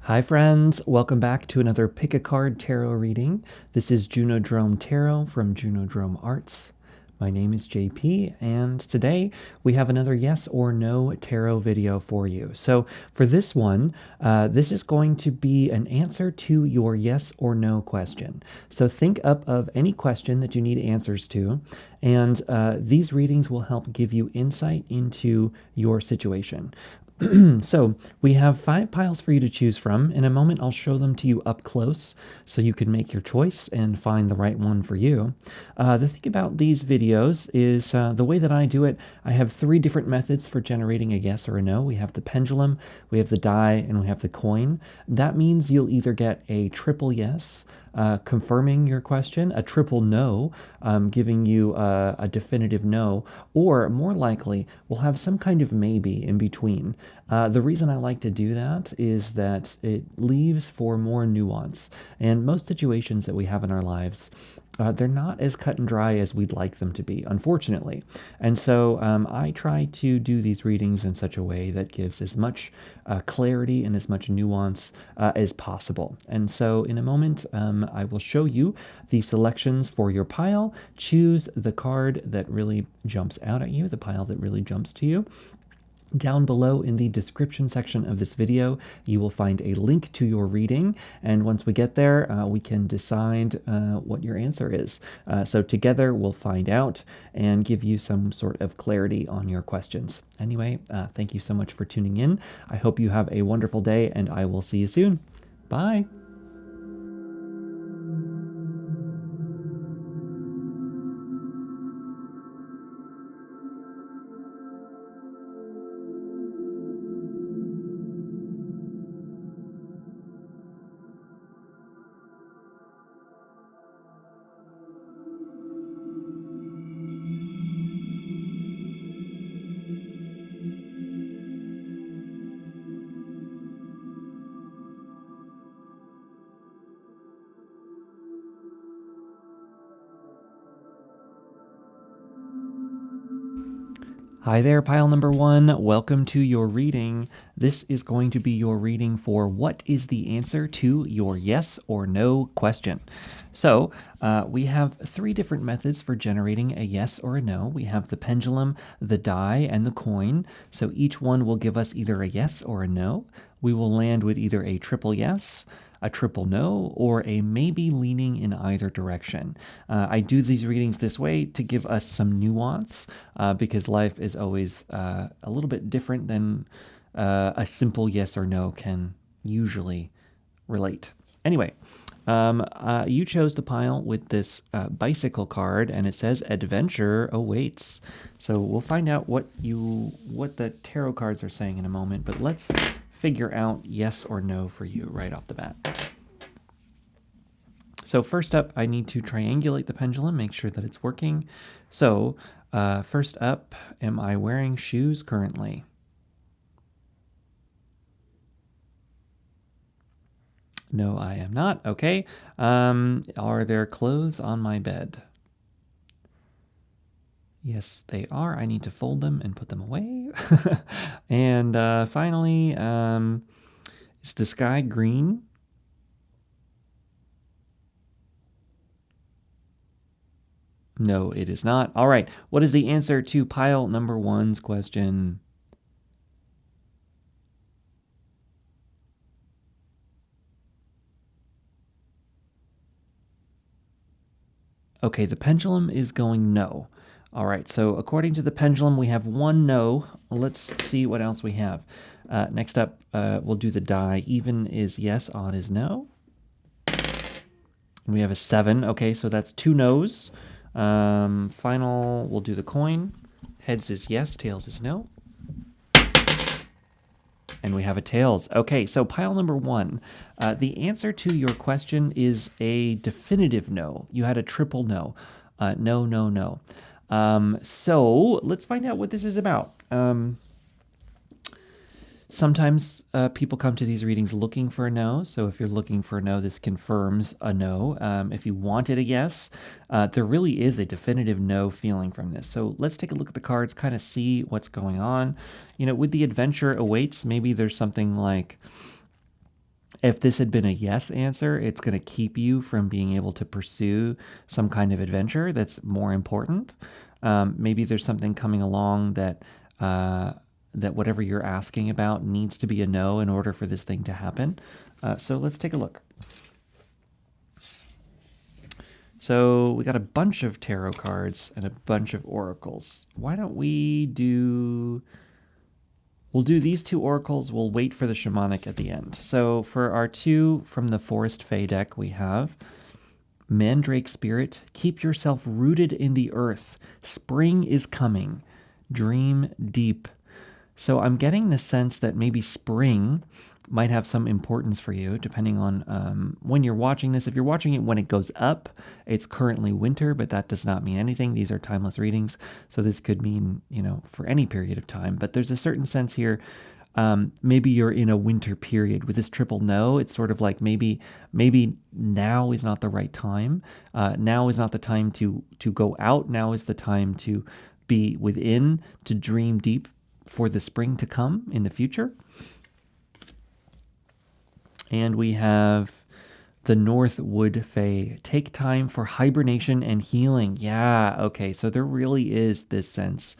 Hi friends, welcome back to another Pick a Card Tarot reading. This is Junodrome Tarot from Junodrome Arts. My name is JP, and today we have another yes or no tarot video for you. So for this one, this is going to be an answer to your yes or no question. So think up of any question that you need answers to, and these readings will help give you insight into your situation. So we have 5 piles for you to choose from. In a moment, I'll show them to you up close so you can make your choice and find the right one for you. The thing about these videos is the way that I do it, I have 3 different methods for generating a yes or a no. We have the pendulum, we have the die, and we have the coin. That means you'll either get a triple yes, confirming your question, a triple no, giving you a definitive no, or more likely, we'll have some kind of maybe in between. The reason I like to do that is that it leaves for more nuance. And most situations that we have in our lives, they're not as cut and dry as we'd like them to be, unfortunately. And so I try to do these readings in such a way that gives as much clarity and as much nuance as possible. And so in a moment, I will show you the selections for your pile. Choose the card that really jumps out at you, the pile that really jumps to you. Down below in the description section of this video, you will find a link to your reading. And once we get there, we can decide what your answer is. So together we'll find out and give you some sort of clarity on your questions. Anyway, thank you so much for tuning in. I hope you have a wonderful day, and I will see you soon. Bye. Hi there, pile number 1. Welcome to your reading. This is going to be your reading for what is the answer to your yes or no question. So we have 3 different methods for generating a yes or a no. We have the pendulum, the die, and the coin. So each one will give us either a yes or a no. We will land with either a triple yes, a triple no, or a maybe leaning in either direction. I do these readings this way to give us some nuance because life is always a little bit different than a simple yes or no can usually relate. Anyway, you chose the pile with this bicycle card, and it says adventure awaits. So we'll find out what the tarot cards are saying in a moment, but let's figure out yes or no for you right off the bat. So first up, I need to triangulate the pendulum, make sure that it's working. So first up, am I wearing shoes currently? No, I am not. Okay. Are there clothes on my bed? Yes, they are. I need to fold them and put them away. And finally, is the sky green? No, it is not. All right. What is the answer to pile number 1's question? Okay, the pendulum is going no. All right, so according to the pendulum, we have 1 no. Let's see what else we have. Next up, we'll do the die. Even is yes, odd is no. We have a 7. Okay, so that's 2 no's. Final, we'll do the coin. Heads is yes, tails is no. And we have a tails. Okay, so pile number 1. The answer to your question is a definitive no. You had a triple no. No, no, no. So let's find out what this is about. Sometimes people come to these readings looking for a no. So if you're looking for a no, this confirms a no. If you wanted a yes, there really is a definitive no feeling from this. So let's take a look at the cards, kind of see what's going on. You know, with the adventure awaits, maybe there's something like If this had been a yes answer, it's going to keep you from being able to pursue some kind of adventure that's more important. Maybe there's something coming along that whatever you're asking about needs to be a no in order for this thing to happen. So let's take a look. So we got a bunch of tarot cards and a bunch of oracles. Why don't we'll do these two oracles. We'll wait for the shamanic at the end. So for our two from the Forest Fae deck, we have Mandrake Spirit. Keep yourself rooted in the earth. Spring is coming. Dream deep. So I'm getting the sense that maybe spring might have some importance for you, depending on when you're watching this. If you're watching it when it goes up, it's currently winter, but that does not mean anything. These are timeless readings, so this could mean, for any period of time. But there's a certain sense here. Maybe you're in a winter period with this triple no. It's sort of like maybe now is not the right time. Now is not the time to go out. Now is the time to be within, to dream deep for the spring to come in the future. And we have the Northwood Fae. Take time for hibernation and healing. Yeah, okay. So there really is this sense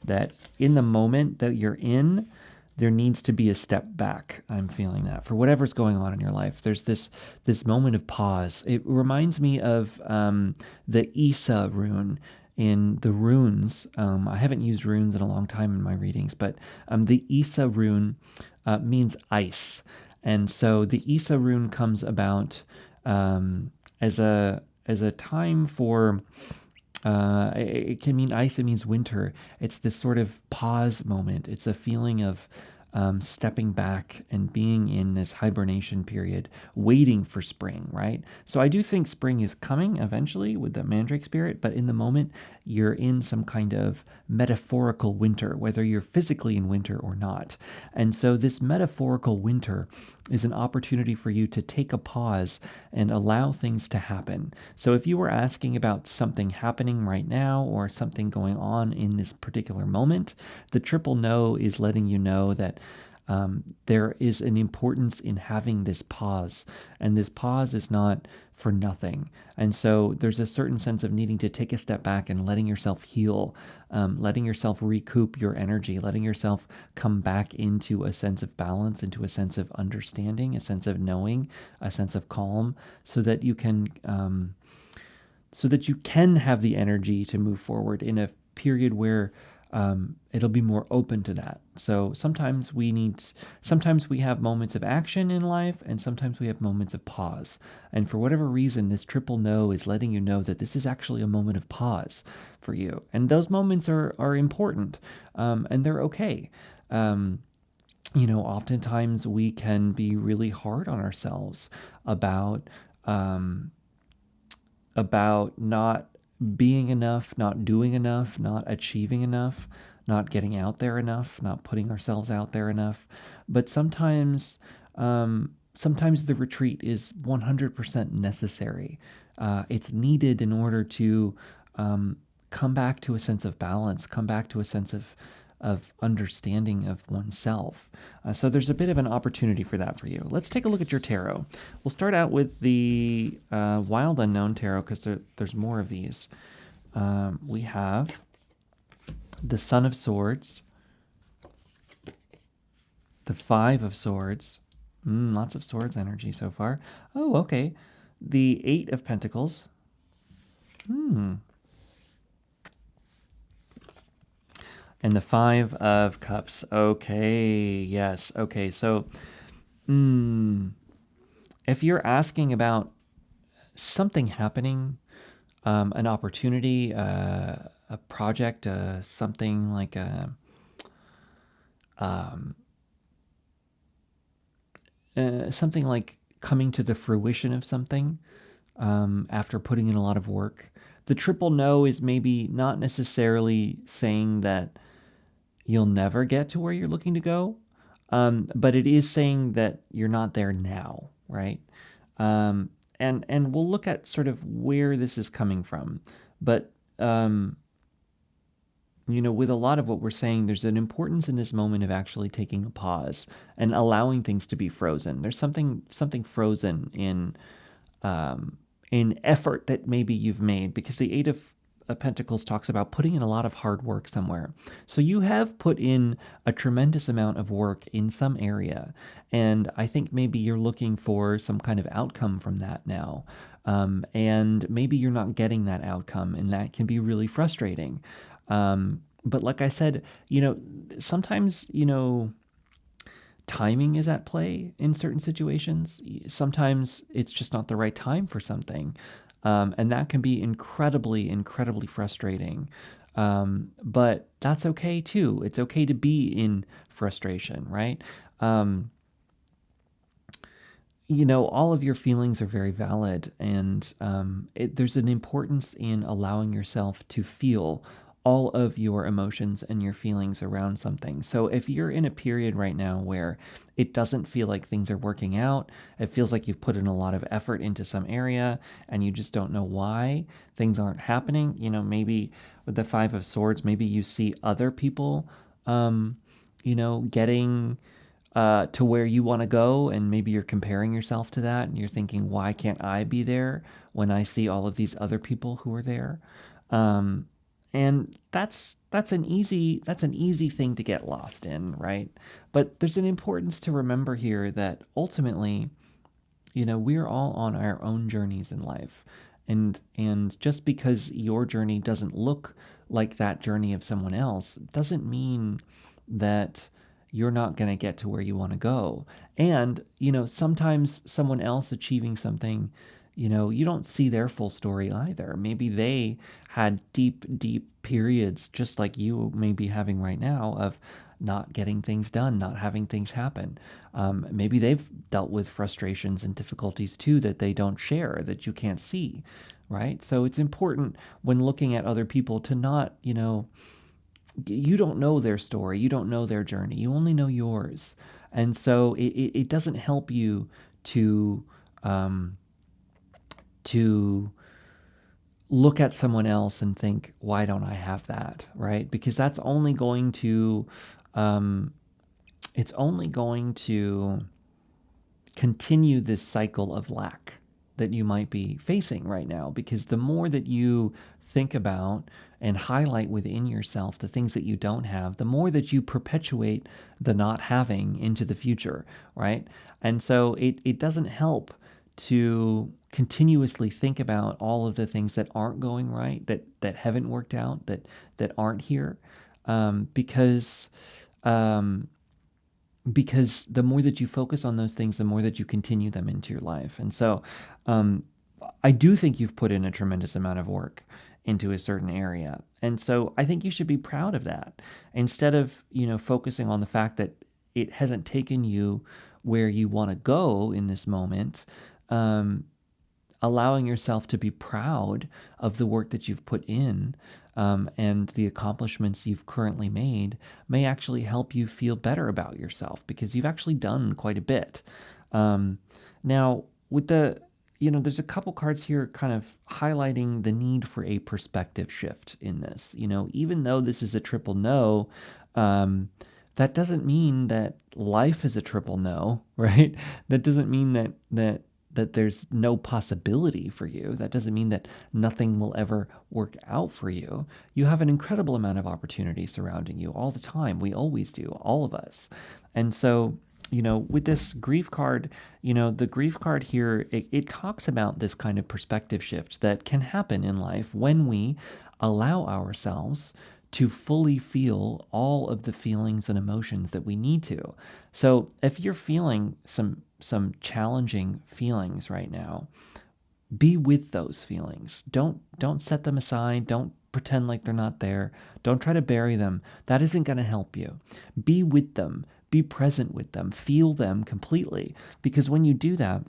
that in the moment that you're in, there needs to be a step back. I'm feeling that for whatever's going on in your life. There's this moment of pause. It reminds me of the Isa rune in the runes. I haven't used runes in a long time in my readings, but the Isa rune means ice. And so the Isa rune comes about as a time for, it can mean ice, it means winter. It's this sort of pause moment. It's a feeling of stepping back and being in this hibernation period, waiting for spring, right? So I do think spring is coming eventually with the Mandrake Spirit, but in the moment, you're in some kind of metaphorical winter, whether you're physically in winter or not. And so this metaphorical winter is an opportunity for you to take a pause and allow things to happen. So if you were asking about something happening right now or something going on in this particular moment, the triple no is letting you know that there is an importance in having this pause, and this pause is not for nothing. And so there's a certain sense of needing to take a step back and letting yourself heal, letting yourself recoup your energy, letting yourself come back into a sense of balance, into a sense of understanding, a sense of knowing, a sense of calm, so that you can have the energy to move forward in a period where it'll be more open to that. So sometimes we have moments of action in life, and sometimes we have moments of pause. And for whatever reason, this triple no is letting you know that this is actually a moment of pause for you. And those moments are important, and they're okay. Oftentimes we can be really hard on ourselves about not being enough, not doing enough, not achieving enough, not getting out there enough, not putting ourselves out there enough. But sometimes the retreat is 100% necessary. It's needed in order to come back to a sense of balance, come back to a sense of understanding of oneself. So there's a bit of an opportunity for that for you. Let's take a look at your tarot. We'll start out with the Wild Unknown Tarot, because there's more of these. We have the Son of Swords, the Five of Swords. Lots of swords energy so far. Oh, okay. The Eight of Pentacles. And the Five of Cups. Okay, yes. Okay, so if you're asking about something happening, an opportunity, a project, something like something like coming to the fruition of something after putting in a lot of work, the triple no is maybe not necessarily saying that you'll never get to where you're looking to go, but it is saying that you're not there now, right? And we'll look at sort of where this is coming from. But with a lot of what we're saying, there's an importance in this moment of actually taking a pause and allowing things to be frozen. There's something frozen in effort that maybe you've made, because the Eight of Pentacles talks about putting in a lot of hard work somewhere. So you have put in a tremendous amount of work in some area, and I think maybe you're looking for some kind of outcome from that now. And maybe you're not getting that outcome, and that can be really frustrating. But like I said, sometimes, timing is at play in certain situations. Sometimes it's just not the right time for something. And that can be incredibly, incredibly frustrating. But that's okay too. It's okay to be in frustration, right? All of your feelings are very valid, and there's an importance in allowing yourself to feel all of your emotions and your feelings around something. So if you're in a period right now where it doesn't feel like things are working out, it feels like you've put in a lot of effort into some area and you just don't know why things aren't happening, maybe with the Five of Swords, maybe you see other people, getting to where you want to go, and maybe you're comparing yourself to that and you're thinking, why can't I be there when I see all of these other people who are there? And that's an easy thing to get lost in, right? But there's an importance to remember here that ultimately, we're all on our own journeys in life. And just because your journey doesn't look like that journey of someone else doesn't mean that you're not going to get to where you want to go. And, sometimes someone else achieving something, you don't see their full story either. Maybe they had deep, deep periods, just like you may be having right now, of not getting things done, not having things happen. Maybe they've dealt with frustrations and difficulties too that they don't share, that you can't see, right? So it's important when looking at other people to not, you don't know their story, you don't know their journey, you only know yours. And so it doesn't help you to to look at someone else and think, why don't I have that, right? Because that's only going to it's only going to continue this cycle of lack that you might be facing right now. Because the more that you think about and highlight within yourself the things that you don't have, the more that you perpetuate the not having into the future, right? And so it doesn't help to continuously think about all of the things that aren't going right, that haven't worked out, that aren't here, because the more that you focus on those things, the more that you continue them into your life. And so I do think you've put in a tremendous amount of work into a certain area. And so I think you should be proud of that, instead of, focusing on the fact that it hasn't taken you where you want to go in this moment. Allowing yourself to be proud of the work that you've put in, and the accomplishments you've currently made may actually help you feel better about yourself, because you've actually done quite a bit. Now, with there's a couple cards here kind of highlighting the need for a perspective shift in this. Even though this is a triple no, that doesn't mean that life is a triple no, right? That doesn't mean that there's no possibility for you. That doesn't mean that nothing will ever work out for you. You have an incredible amount of opportunity surrounding you all the time. We always do, all of us. And so, with this grief card, the grief card here, it talks about this kind of perspective shift that can happen in life when we allow ourselves to fully feel all of the feelings and emotions that we need to. So if you're feeling some challenging feelings right now, be with those feelings. Don't set them aside. Don't pretend like they're not there. Don't try to bury them. That isn't going to help you. Be with them. Be present with them. Feel them completely. Because when you do that,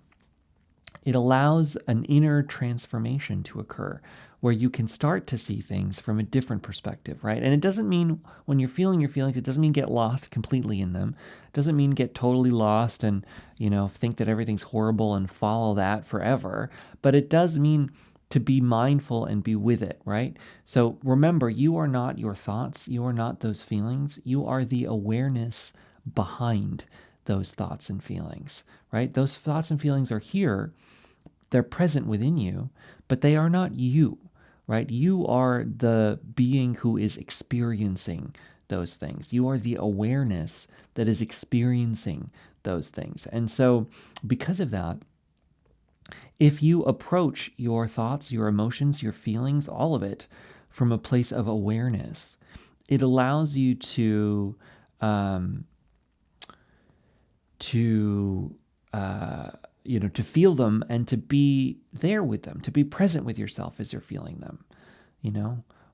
it allows an inner transformation to occur where you can start to see things from a different perspective, right? And it doesn't mean when you're feeling your feelings, it doesn't mean get lost completely in them. It doesn't mean get totally lost and, think that everything's horrible and follow that forever. But it does mean to be mindful and be with it, right? So remember, you are not your thoughts. You are not those feelings. You are the awareness behind those thoughts and feelings, right? Those thoughts and feelings are here. They're present within you, but they are not you, right? You are the being who is experiencing those things. You are the awareness that is experiencing those things. And so, because of that, if you approach your thoughts, your emotions, your feelings, all of it from a place of awareness, it allows you um, to to feel them and to be there with them, to be present with yourself as you're feeling them.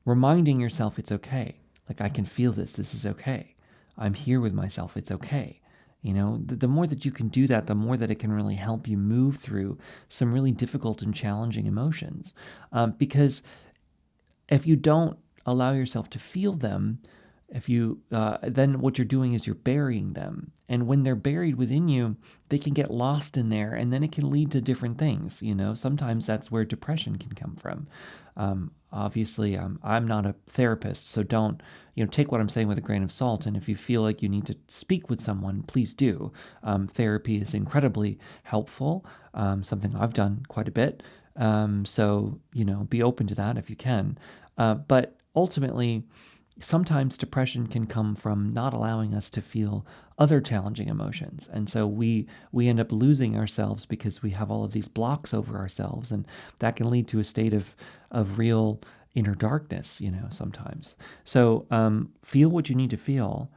Reminding yourself it's okay. Like, I can feel this. This is okay. I'm here with myself. It's okay. The more that you can do that, the more that it can really help you move through some really difficult and challenging emotions. Because if you don't allow yourself to feel them, if you then what you're doing is you're burying them, and when they're buried within you, they can get lost in there, and then it can lead to different things. Sometimes that's where depression can come from. Obviously, I'm not a therapist, so don't take what I'm saying with a grain of salt. And if you feel like you need to speak with someone, please do. Therapy is incredibly helpful, something I've done quite a bit. So be open to that if you can. But ultimately, sometimes depression can come from not allowing us to feel other challenging emotions. And so we end up losing ourselves because we have all of these blocks over ourselves, and that can lead to a state of real inner darkness, sometimes. So feel what you need to feel.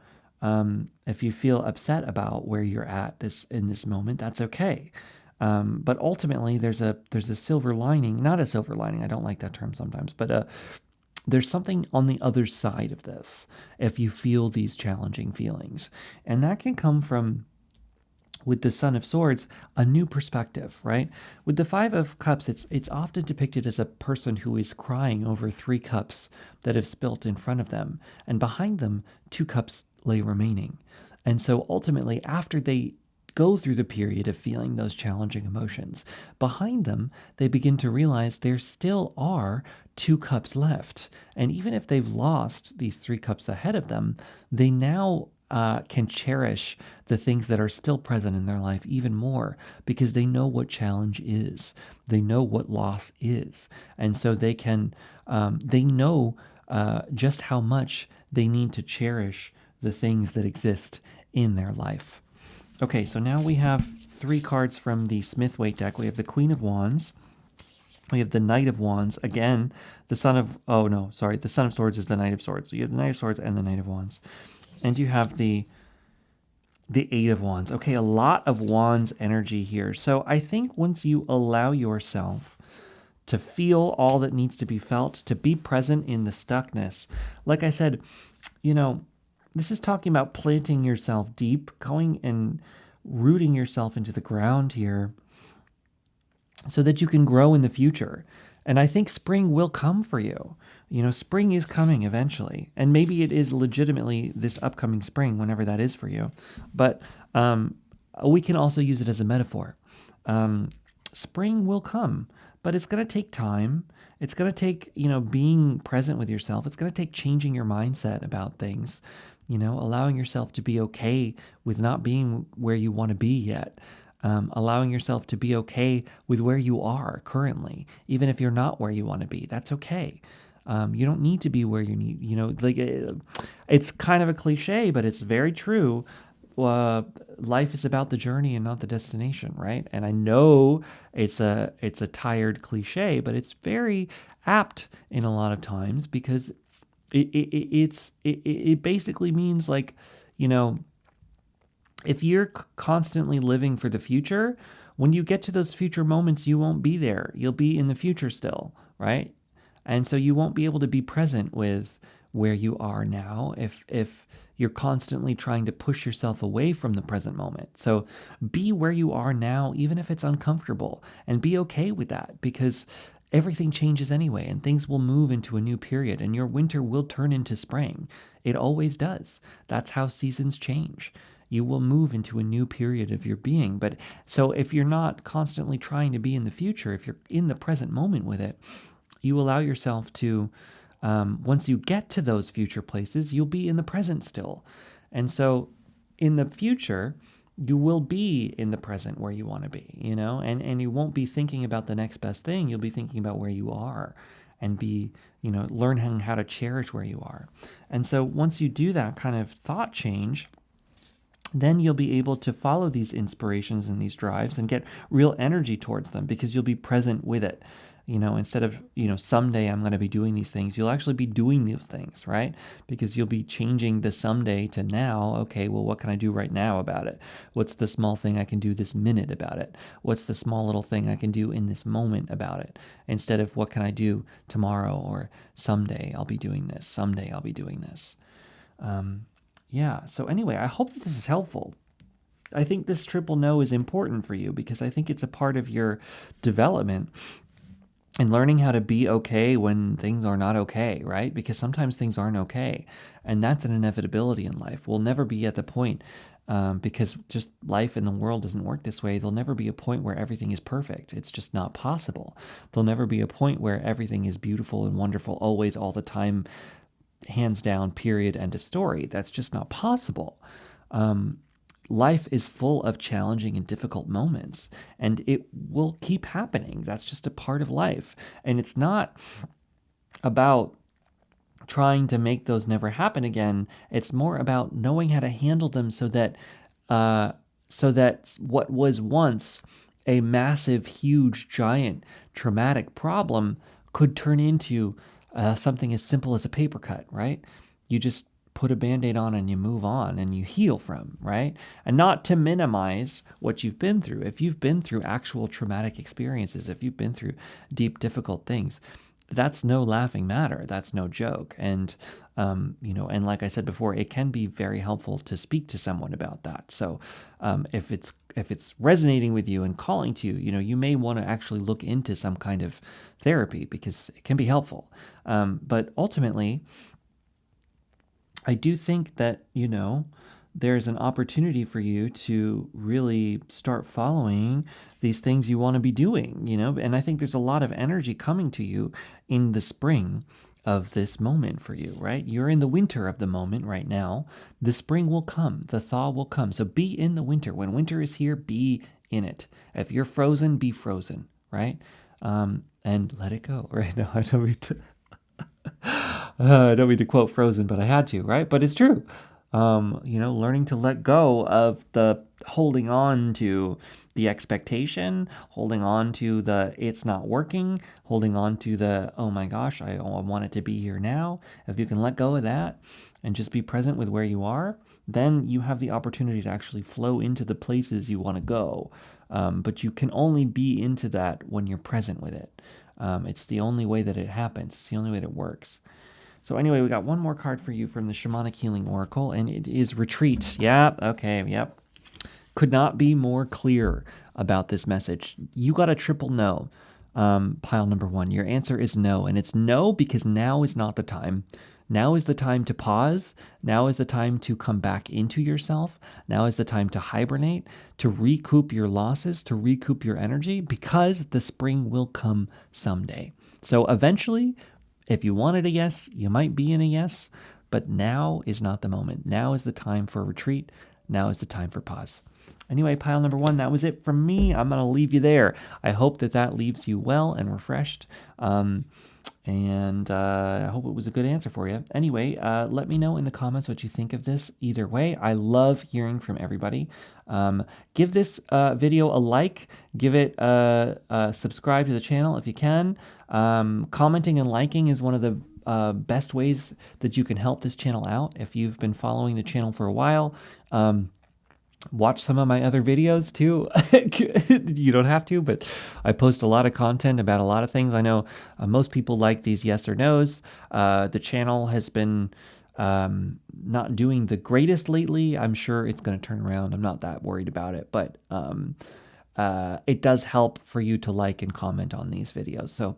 If you feel upset about where you're at in this moment, that's okay. But ultimately, there's a silver lining, not a silver lining. I don't like that term sometimes, but there's something on the other side of this if you feel these challenging feelings. And that can come from, with the Son of Swords, a new perspective, right? With the Five of Cups, it's often depicted as a person who is crying over 3 cups that have spilt in front of them, and behind them 2 cups lay remaining. And so ultimately, after they go through the period of feeling those challenging emotions, behind them, they begin to realize there still are 2 cups left. And even if they've lost these 3 cups ahead of them, they now can cherish the things that are still present in their life even more, because they know what challenge is. They know what loss is. And so they know just how much they need to cherish the things that exist in their life. Okay, so now we have 3 cards from the Smith-Waite deck. We have the Queen of Wands. We have the Knight of Wands. Again, the Son of Swords is the Knight of Swords. So you have the Knight of Swords and the Knight of Wands. And you have the Eight of Wands. Okay, a lot of Wands energy here. So I think once you allow yourself to feel all that needs to be felt, to be present in the stuckness, like I said, this is talking about planting yourself deep, going and rooting yourself into the ground here so that you can grow in the future. And I think spring will come for you. Spring is coming eventually. And maybe it is legitimately this upcoming spring, whenever that is for you. But we can also use it as a metaphor. Spring will come, but it's going to take time. It's going to take, being present with yourself. It's going to take changing your mindset about things. Allowing yourself to be okay with not being where you want to be yet. Allowing yourself to be okay with where you are currently, even if you're not where you want to be. That's okay. You don't need to be where you need. It's kind of a cliche, but it's very true. Life is about the journey and not the destination, right? And I know it's a tired cliche, but it's very apt in a lot of times, because it basically means, like, if you're constantly living for the future, when you get to those future moments, you won't be there. You'll be in the future still, right? And so you won't be able to be present with where you are now if you're constantly trying to push yourself away from the present moment. So be where you are now, even if it's uncomfortable, and be okay with that, because everything changes anyway, and things will move into a new period, and your winter will turn into spring. It always does. That's how seasons change. you will move into a new period of your being. But so if you're not constantly trying to be in the future, if you're in the present moment with it, you allow yourself to, once you get to those future places, you'll be in the present still. And so in the future, you will be in the present where you want to be, and you won't be thinking about the next best thing. You'll be thinking about where you are and be, learning how to cherish where you are. And so once you do that kind of thought change, then you'll be able to follow these inspirations and these drives and get real energy towards them because you'll be present with it. Instead of, someday I'm going to be doing these things, you'll actually be doing those things, right? Because you'll be changing the someday to now. Okay, well, what can I do right now about it? What's the small thing I can do this minute about it? What's the small little thing I can do in this moment about it? Instead of what can I do tomorrow or someday I'll be doing this. Someday I'll be doing this. Yeah, so anyway, I hope that this is helpful. I think this triple no is important for you because I think it's a part of your development and learning how to be okay when things are not okay, right? Because sometimes things aren't okay, and that's an inevitability in life. We'll never be at the point, because just life in the world doesn't work this way. There'll never be a point where everything is perfect. It's just not possible. There'll never be a point where everything is beautiful and wonderful always, all the time, hands down, period, end of story. That's just not possible. Life is full of challenging and difficult moments, and it will keep happening. That's just a part of life. And it's not about trying to make those never happen again. It's more about knowing how to handle them so that what was once a massive, huge, giant, traumatic problem could turn into something as simple as a paper cut, right? You just put a Band-Aid on and you move on and you heal from, right? And not to minimize what you've been through. If you've been through actual traumatic experiences, if you've been through deep, difficult things, that's no laughing matter. That's no joke. And, and like I said before, it can be very helpful to speak to someone about that. So if it's resonating with you and calling to you, you may want to actually look into some kind of therapy because it can be helpful. But ultimately, I do think that, there's an opportunity for you to really start following these things you want to be doing, and I think there's a lot of energy coming to you in the spring of this moment for you, right? You're in the winter of the moment right now. The spring will come, the thaw will come. So be in the winter. When winter is here, be in it. If you're frozen, be frozen, right? And let it go, right? No, I don't mean to. I don't mean to quote Frozen, but I had to, right? But it's true. Learning to let go of the holding on to the expectation, holding on to the it's not working, holding on to the, oh my gosh, I want it to be here now. If you can let go of that and just be present with where you are, then you have the opportunity to actually flow into the places you want to go. But you can only be into that when you're present with it. It's the only way that it happens. It's the only way that it works. So anyway, we got one more card for you from the Shamanic Healing Oracle, and it is Retreat. Yep, okay, yep. Could not be more clear about this message. You got a triple no, pile number one. Your answer is no, and it's no because now is not the time. Now is the time to pause. Now is the time to come back into yourself. Now is the time to hibernate, to recoup your losses, to recoup your energy, because the spring will come someday. So eventually, if you wanted a yes, you might be in a yes, but now is not the moment. Now is the time for retreat. Now is the time for pause. Anyway, pile number one, that was it from me. I'm going to leave you there. I hope that leaves you well and refreshed. And I hope it was a good answer for you. Anyway, let me know in the comments what you think of this. Either way, I love hearing from everybody. Give this video a like. Give it subscribe to the channel if you can. Commenting and liking is one of the best ways that you can help this channel out. If you've been following the channel for a while, watch some of my other videos too. You don't have to, but I post a lot of content about a lot of things. I know most people like these yes or no's. The channel has been not doing the greatest lately. I'm sure it's going to turn around. I'm not that worried about it, but it does help for you to like and comment on these videos. So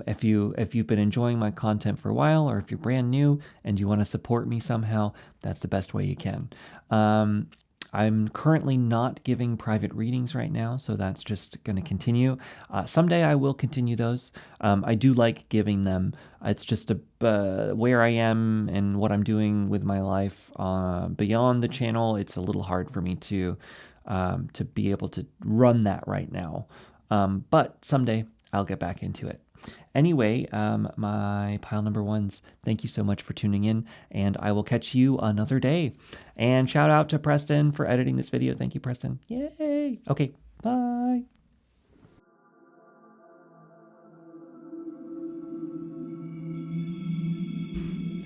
if you've been enjoying my content for a while, or if you're brand new and you want to support me somehow, that's the best way you can. I'm currently not giving private readings right now, so that's just going to continue. Someday I will continue those. I do like giving them. It's just where I am and what I'm doing with my life beyond the channel. It's a little hard for me to be able to run that right now. But someday I'll get back into it. Anyway, my pile number ones, thank you so much for tuning in, and I will catch you another day. And shout out to Preston for editing this video. Thank you, Preston. Yay! Okay, bye.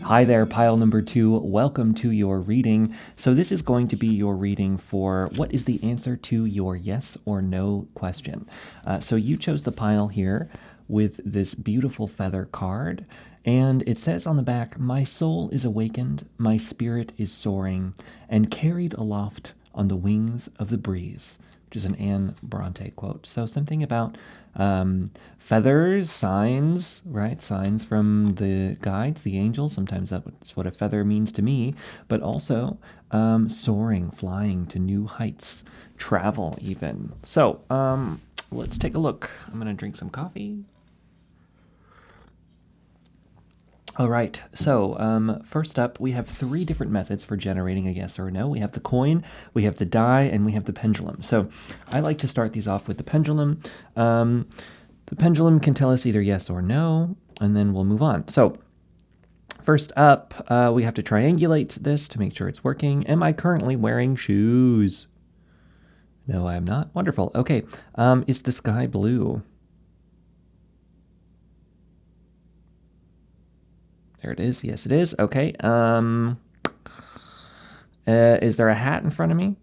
Hi there, pile number 2. Welcome to your reading. So this is going to be your reading for what is the answer to your yes or no question. So you chose the pile here with this beautiful feather card, and it says on the back, "My soul is awakened, my spirit is soaring, and carried aloft on the wings of the breeze," which is an Anne Bronte quote. So something about feathers, signs, right? Signs from the guides, the angels. Sometimes that's what a feather means to me, but also soaring, flying to new heights, travel even. So let's take a look. I'm going to drink some coffee. All right, so first up, we have 3 different methods for generating a yes or a no. We have the coin, we have the die, and we have the pendulum. So I like to start these off with the pendulum. The pendulum can tell us either yes or no, and then we'll move on. So first up, we have to triangulate this to make sure it's working. Am I currently wearing shoes? No, I am not. Wonderful. Okay, is the sky blue? There it is. Yes, it is. Okay. Is there a hat in front of me?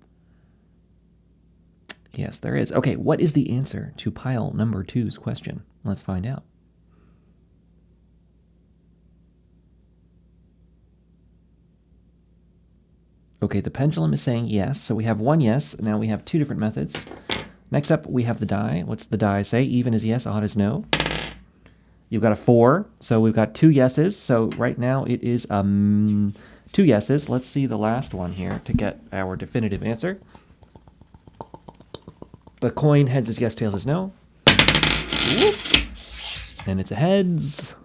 Yes, there is. Okay, what is the answer to pile number 2's question? Let's find out. Okay, the pendulum is saying yes, so we have 1 yes. Now we have 2 different methods. Next up, we have the die. What's the die say? Even is yes, odd is no. You've got a 4, so we've got 2 yeses. So right now it is 2 yeses. Let's see the last one here to get our definitive answer. The coin, heads is yes, tails is no. Whoop. And it's a heads.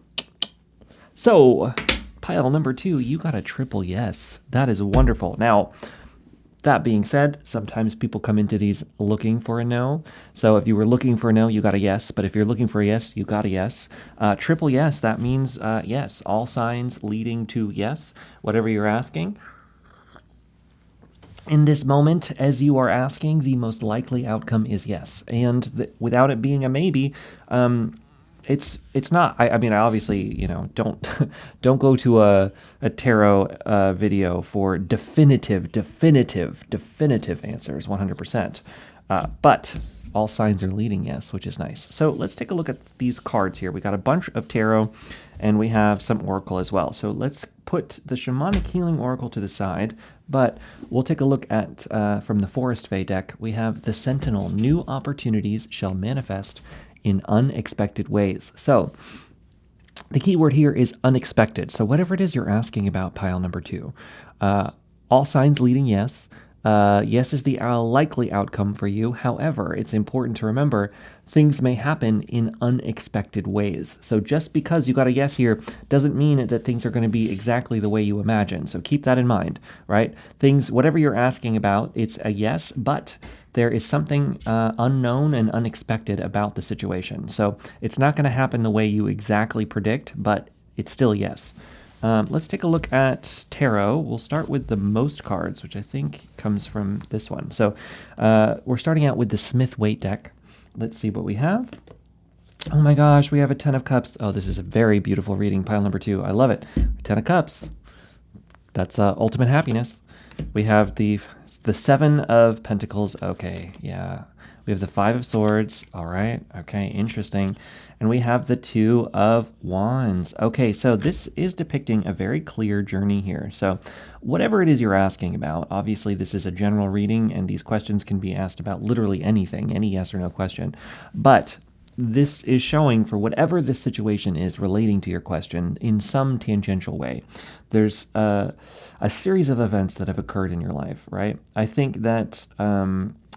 So pile number 2, you got a triple yes. That is wonderful. Now, that being said, sometimes people come into these looking for a no. So if you were looking for a no, you got a yes. But if you're looking for a yes, you got a yes. Triple yes, that means yes. All signs leading to yes, whatever you're asking. In this moment, as you are asking, the most likely outcome is yes. And without it being a maybe, it's not. I mean, I obviously, don't go to a tarot video for definitive answers, 100%. But all signs are leading yes, which is nice. So let's take a look at these cards here. We got a bunch of tarot, and we have some oracle as well. So let's put the Shamanic Healing Oracle to the side, but we'll take a look at, from the Forest Fae deck, we have the Sentinel. New opportunities shall manifest in unexpected ways. So the key word here is unexpected. So whatever it is you're asking about, pile number 2, all signs leading yes. Yes is the likely outcome for you. However, it's important to remember things may happen in unexpected ways. So just because you got a yes here doesn't mean that things are going to be exactly the way you imagine. So keep that in mind, right? Things, whatever you're asking about, it's a yes, but there is something unknown and unexpected about the situation. So it's not going to happen the way you exactly predict, but it's still yes. Let's take a look at tarot. We'll start with the most cards, which I think comes from this one. So we're starting out with the Smith-Waite deck. Let's see what we have. Oh my gosh, we have a 10 of Cups. Oh, this is a very beautiful reading, pile number 2. I love it. 10 of Cups. That's ultimate happiness. We have the 7 of Pentacles. Okay, yeah. We have the 5 of Swords. All right. Okay, interesting. And we have the 2 of Wands. Okay, so this is depicting a very clear journey here. So whatever it is you're asking about, obviously this is a general reading, and these questions can be asked about literally anything, any yes or no question. But this is showing for whatever this situation is relating to your question in some tangential way. There's a series of events that have occurred in your life, right? I think that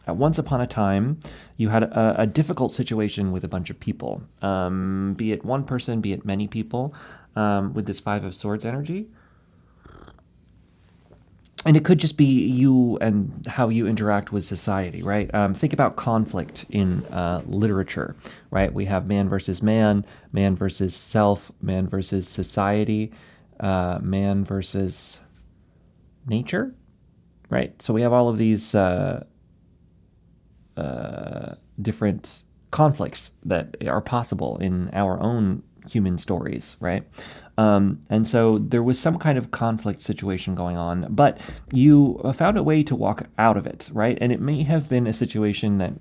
once upon a time, you had a difficult situation with a bunch of people, be it one person, be it many people, with this Five of Swords energy. And it could just be you and how you interact with society, right? Think about conflict in literature, right? We have man versus man versus self, man versus society, man versus nature, right? So we have all of these different conflicts that are possible in our own human stories, right? And so there was some kind of conflict situation going on, but you found a way to walk out of it, right? And it may have been a situation that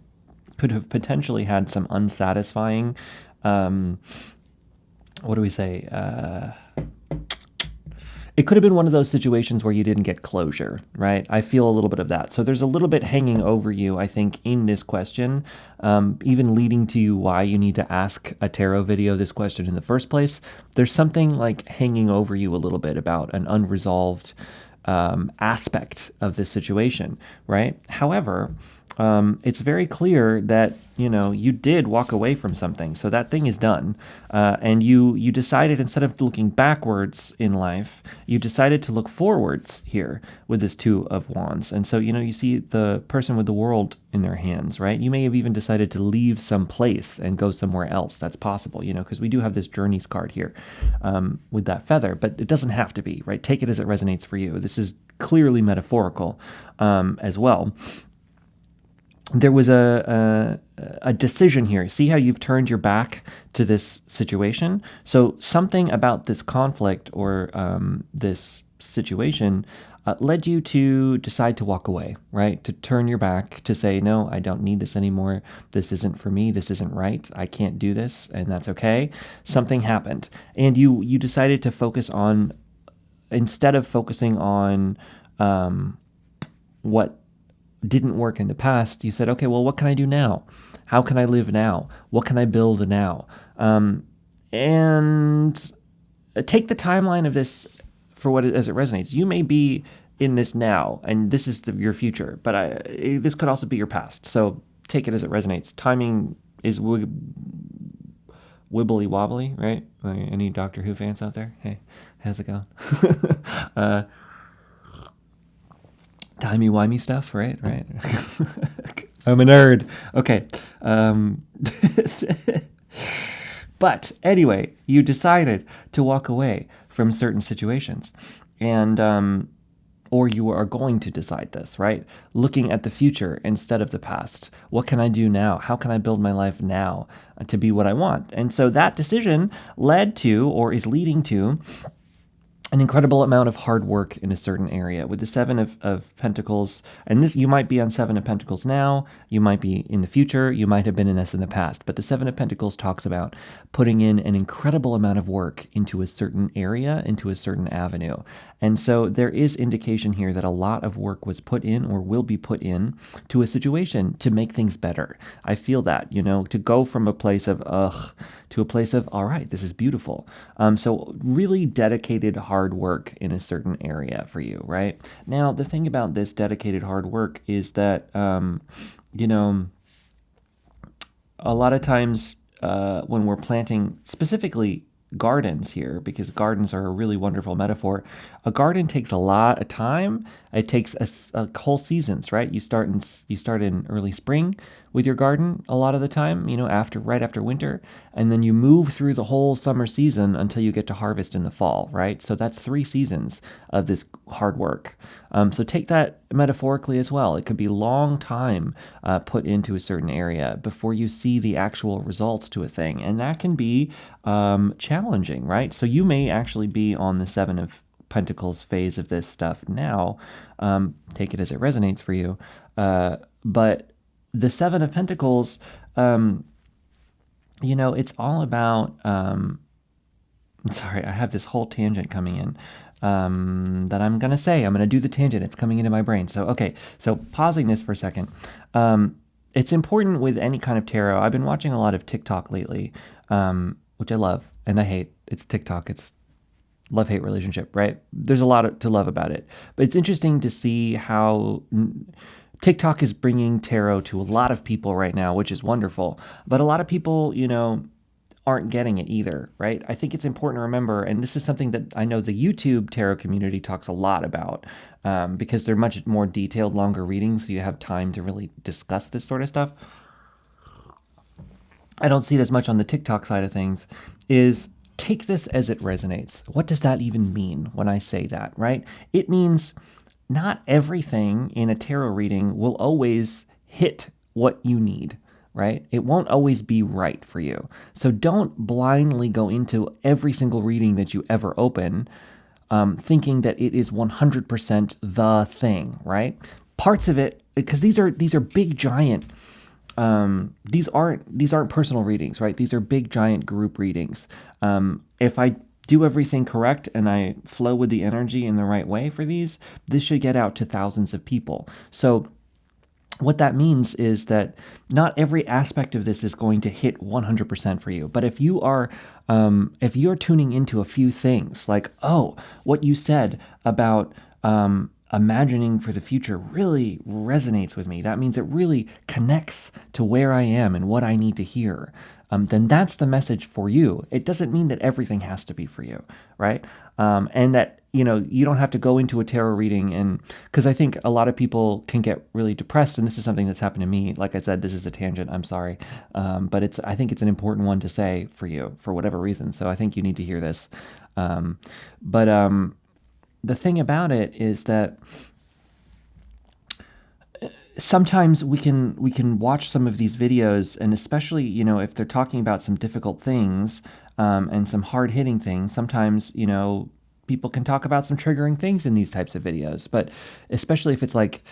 could have potentially had some unsatisfying, what do we say? It could have been one of those situations where you didn't get closure, right? I feel a little bit of that. So there's a little bit hanging over you, I think, in this question, even leading to you why you need to ask a tarot video this question in the first place. There's something like hanging over you a little bit about an unresolved aspect of this situation, right? However, it's very clear that, you did walk away from something. So that thing is done. And you decided, instead of looking backwards in life, you decided to look forwards here with this Two of Wands. And so, you see the person with the world in their hands, right? You may have even decided to leave some place and go somewhere else. That's possible, because we do have this Journeys card here with that feather, but it doesn't have to be, right? Take it as it resonates for you. This is clearly metaphorical as well. There was a decision here. See how you've turned your back to this situation? So something about this conflict or this situation led you to decide to walk away, right? To turn your back, to say, no, I don't need this anymore. This isn't for me. This isn't right. I can't do this, and that's okay. Something happened. And you decided to focus on, instead of focusing on what didn't work in the past, you said, okay, well, what can I do now? How can I live now? What can I build now? And take the timeline of this for what as it resonates. You may be in this now, and this is your future, but this could also be your past. So take it as it resonates. Timing is wibbly wobbly, right? Any Doctor Who fans out there? Hey, how's it going? Timey-wimey stuff, right? I'm a nerd. Okay. But anyway, you decided to walk away from certain situations. And, or you are going to decide this, right? Looking at the future instead of the past. What can I do now? How can I build my life now to be what I want? And so that decision led to, or is leading to, an incredible amount of hard work in a certain area. With the Seven of Pentacles, and this, you might be on Seven of Pentacles now, you might be in the future, you might have been in this in the past, but the Seven of Pentacles talks about putting in an incredible amount of work into a certain area, into a certain avenue. And so there is indication here that a lot of work was put in or will be put in to a situation to make things better. I feel that, to go from a place of ugh to a place of, all right, this is beautiful. So really dedicated hard work in a certain area for you, right? Now, the thing about this dedicated hard work is that, a lot of times when we're planting specifically gardens here, because gardens are a really wonderful metaphor, a garden takes a lot of time. It takes a whole seasons, right? You start in early spring with your garden a lot of the time, right after winter, and then you move through the whole summer season until you get to harvest in the fall, right? So that's 3 seasons of this hard work. So take that metaphorically as well. It could be long time put into a certain area before you see the actual results to a thing, and that can be challenging, right? So you may actually be on the Seven of Pentacles phase of this stuff now. Take it as it resonates for you. But the Seven of Pentacles, it's all about, sorry, I have this whole tangent coming in that I'm going to do the tangent. It's coming into my brain. So, okay. So pausing this for a second. it's important with any kind of tarot. I've been watching a lot of TikTok lately, which I love and I hate. It's TikTok. It's love-hate relationship, right? There's a lot to love about it. But it's interesting to see how TikTok is bringing tarot to a lot of people right now, which is wonderful. But a lot of people, aren't getting it either, right? I think it's important to remember, and this is something that I know the YouTube tarot community talks a lot about, because they're much more detailed, longer readings, so you have time to really discuss this sort of stuff. I don't see it as much on the TikTok side of things, is take this as it resonates. What does that even mean when I say that, right? It means not everything in a tarot reading will always hit what you need, right? It won't always be right for you. So don't blindly go into every single reading that you ever open thinking that it is 100% the thing, right? Parts of it, because these are big giant. These aren't personal readings, right? These are big giant group readings. If I do everything correct and I flow with the energy in the right way for these, this should get out to thousands of people. So what that means is that not every aspect of this is going to hit 100% for you. But if you're tuning into a few things like, oh, what you said about imagining for the future really resonates with me, that means it really connects to where I am and what I need to hear, then that's the message for you. It doesn't mean that everything has to be for you, right? And that, you don't have to go into a tarot reading, and because I think a lot of people can get really depressed, and this is something that's happened to me. Like I said, this is a tangent, I'm sorry. But I think it's an important one to say for you for whatever reason. So I think you need to hear this. But the thing about it is that sometimes we can watch some of these videos, and especially, if they're talking about some difficult things and some hard-hitting things, sometimes, people can talk about some triggering things in these types of videos. But especially if it's like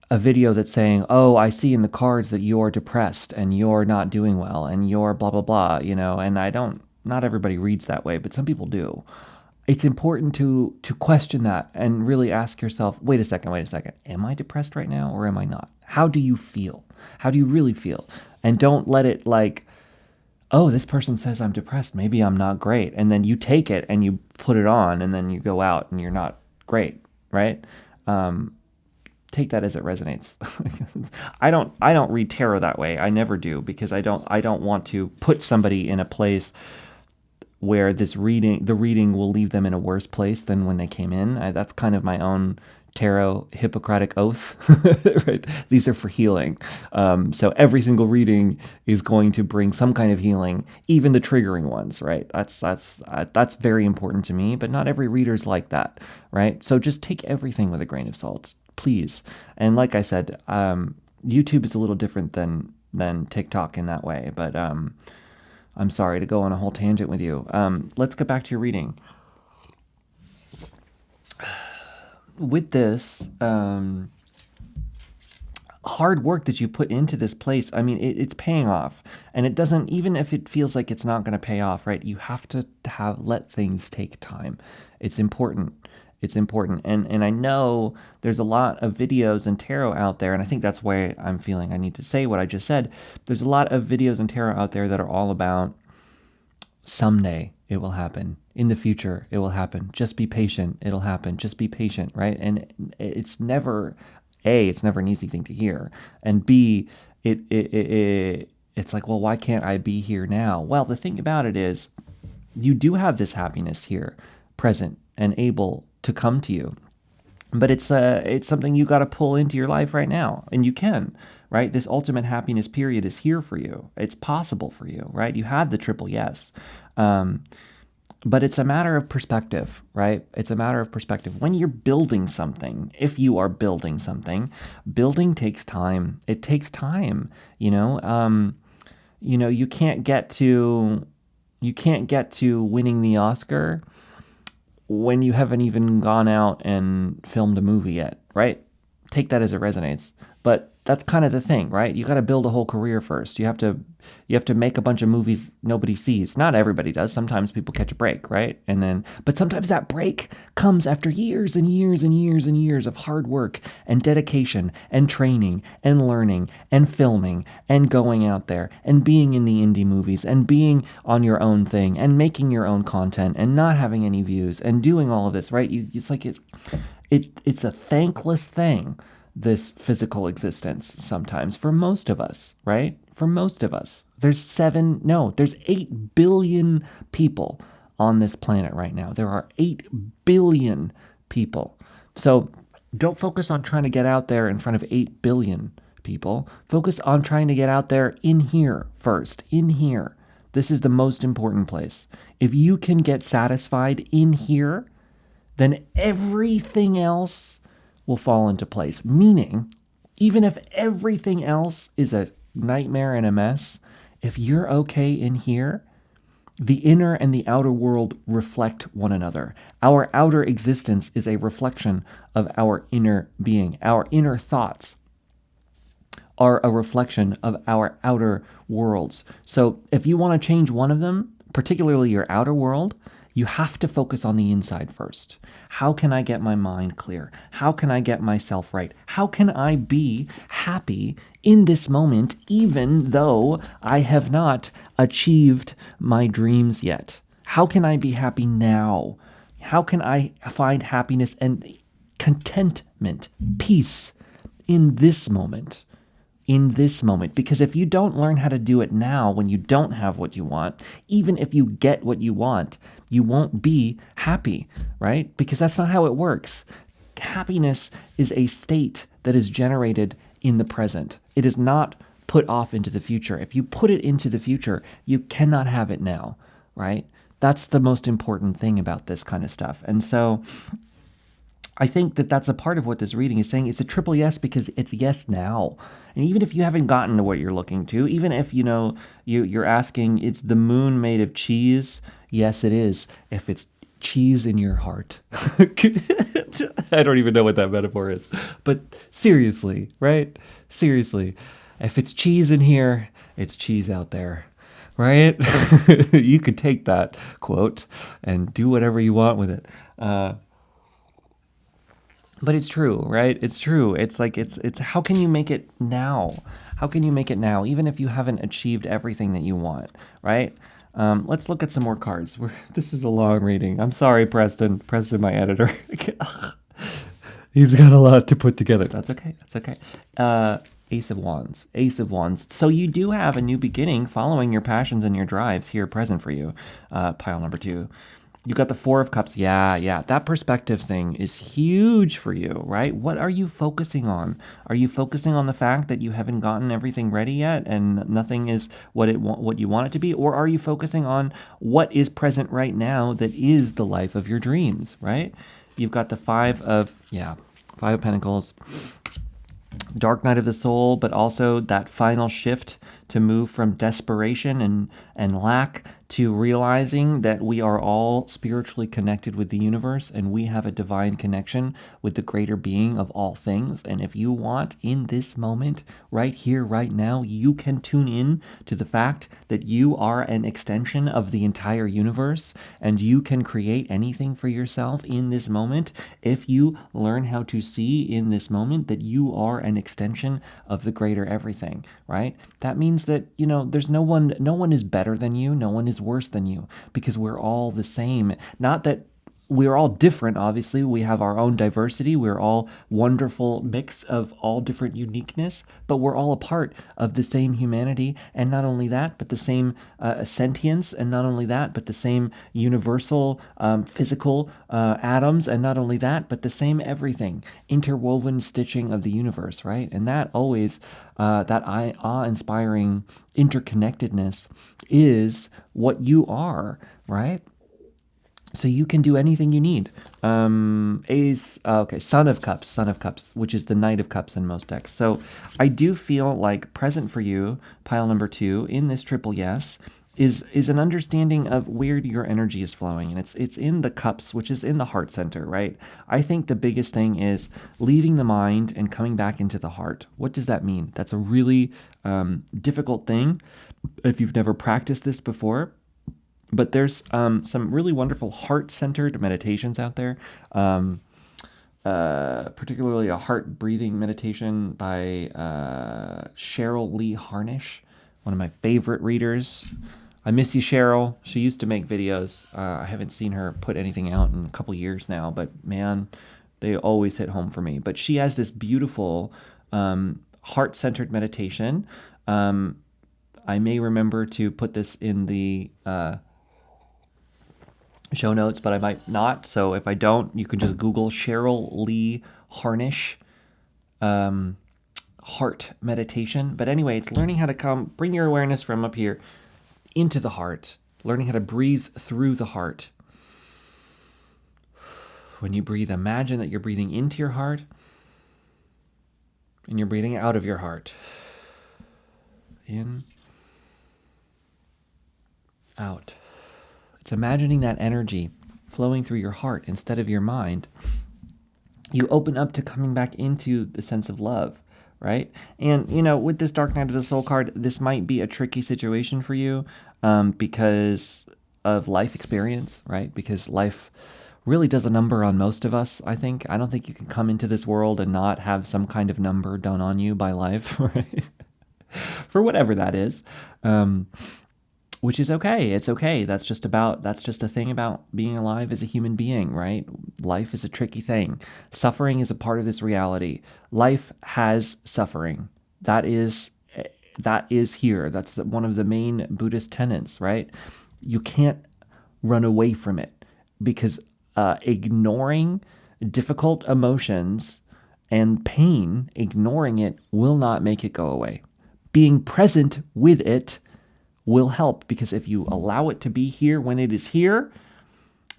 a video that's saying, oh, I see in the cards that you're depressed and you're not doing well and you're blah, blah, blah, and not everybody reads that way, but some people do. It's important to question that and really ask yourself, wait a second, am I depressed right now or am I not? How do you feel? How do you really feel? And don't let it like, oh, this person says I'm depressed, maybe I'm not great. And then you take it and you put it on and then you go out and you're not great, right? Take that as it resonates. I don't read tarot that way. I never do, because I don't want to put somebody in a place where the reading will leave them in a worse place than when they came in. That's kind of my own tarot Hippocratic oath, right? These are for healing. So every single reading is going to bring some kind of healing, even the triggering ones, right? That's very important to me, but not every reader's like that, right? So just take everything with a grain of salt, please. And like I said, YouTube is a little different than TikTok in that way, but I'm sorry to go on a whole tangent with you. Let's get back to your reading. With this hard work that you put into this place, I mean, it's paying off. And it doesn't, even if it feels like it's not going to pay off, right? You have to let things take time. It's important. It's important. And I know there's a lot of videos and tarot out there, and I think that's why I'm feeling I need to say what I just said. There's a lot of videos and tarot out there that are all about someday it will happen. In the future, it will happen. Just be patient. It'll happen. Just be patient, right? And it's never, A, it's never an easy thing to hear. And B, it's like, well, why can't I be here now? Well, the thing about it is you do have this happiness here, present and able to come to you. But it's something you got to pull into your life right now. And you can, right? This ultimate happiness period is here for you. It's possible for you, right? You had the triple yes. But it's a matter of perspective, right? It's a matter of perspective. When you're building something, if you are building something, building takes time. It takes time, you can't get to winning the Oscar when you haven't even gone out and filmed a movie yet, right? take that as it resonates. But that's kind of the thing, right? You got to build a whole career first. You have to make a bunch of movies nobody sees. Not everybody does. Sometimes people catch a break, right? But sometimes that break comes after years and years and years and years of hard work and dedication and training and learning and filming and going out there and being in the indie movies and being on your own thing and making your own content and not having any views and doing all of this, right? It's a thankless thing, this physical existence sometimes for most of us, right? For most of us. There's 8 billion people on this planet right now. There are 8 billion people. So don't focus on trying to get out there in front of 8 billion people. Focus on trying to get out there in here first, in here. This is the most important place. If you can get satisfied in here, then everything else will fall into place. Meaning, even if everything else is a nightmare and a mess, if you're okay in here, the inner and the outer world reflect one another. Our outer existence is a reflection of our inner being. Our inner thoughts are a reflection of our outer worlds. So if you want to change one of them, particularly your outer world, you have to focus on the inside first. How can I get my mind clear? How can I get myself right? How can I be happy in this moment, even though I have not achieved my dreams yet? How can I be happy now? How can I find happiness and contentment, peace in this moment? Because if you don't learn how to do it now when you don't have what you want, even if you get what you want, you won't be happy, right? Because that's not how it works. Happiness is a state that is generated in the present. It is not put off into the future. If you put it into the future, you cannot have it now, right? That's the most important thing about this kind of stuff. And so I think that that's a part of what this reading is saying. It's a triple yes because it's yes now. And even if you haven't gotten to what you're looking to, even if you're asking, is the moon made of cheese? Yes, it is. If it's cheese in your heart. I don't even know what that metaphor is. But seriously, right? Seriously. If it's cheese in here, it's cheese out there. Right? You could take that quote and do whatever you want with it. But it's true, right? It's true. It's like, it's how can you make it now? How can you make it now, even if you haven't achieved everything that you want, right? Let's look at some more cards. This is a long reading. I'm sorry, Preston, my editor. He's got a lot to put together. That's okay. Ace of Wands. So you do have a new beginning following your passions and your drives here present for you, pile number 2. You got the Four of Cups. Yeah. That perspective thing is huge for you, right? What are you focusing on? Are you focusing on the fact that you haven't gotten everything ready yet and nothing is what you want it to be? Or are you focusing on what is present right now that is the life of your dreams, right? You've got the Five of Pentacles. Dark night of the soul, but also that final shift to move from desperation and lack to realizing that we are all spiritually connected with the universe and we have a divine connection with the greater being of all things. And if you want in this moment, right here, right now, you can tune in to the fact that you are an extension of the entire universe and you can create anything for yourself in this moment if you learn how to see in this moment that you are an extension of the greater everything, right? That means that, there's no one is better than you, no one is worse than you, because we're all the same. Not that we're all different, obviously. We have our own diversity. We're all wonderful mix of all different uniqueness, but we're all a part of the same humanity. And not only that, but the same sentience. And not only that, but the same universal physical atoms. And not only that, but the same everything. Interwoven stitching of the universe, right? And that always, that awe-inspiring interconnectedness is what you are, right? So you can do anything you need. Son of Cups, which is the Knight of Cups in most decks. So I do feel like present for you, pile number 2, in this triple yes, is an understanding of where your energy is flowing, and it's in the cups, which is in the heart center, right? I think the biggest thing is leaving the mind and coming back into the heart. What does that mean? That's a really difficult thing if you've never practiced this before. But there's some really wonderful heart-centered meditations out there. Particularly a heart breathing meditation by Cheryl Lee Harnish, one of my favorite readers. I miss you, Cheryl. She used to make videos. I haven't seen her put anything out in a couple years now, but man, they always hit home for me. But she has this beautiful heart-centered meditation. I may remember to put this in the show notes, but I might not. So if I don't, you can just Google Cheryl Lee Harnish heart meditation. But anyway, it's learning how to bring your awareness from up here into the heart, learning how to breathe through the heart. When you breathe, imagine that you're breathing into your heart and you're breathing out of your heart. In, out. It's imagining that energy flowing through your heart instead of your mind. You open up to coming back into the sense of love, right? And, with this Dark Night of the Soul card, this might be a tricky situation for you because of life experience, right? Because life really does a number on most of us, I think. I don't think you can come into this world and not have some kind of number done on you by life, right? For whatever that is. Which is okay. It's okay. That's just a thing about being alive as a human being, right? Life is a tricky thing. Suffering is a part of this reality. Life has suffering. That is here. That's one of the main Buddhist tenets, right? You can't run away from it because ignoring difficult emotions and pain, ignoring it will not make it go away. Being present with it will help, because if you allow it to be here when it is here,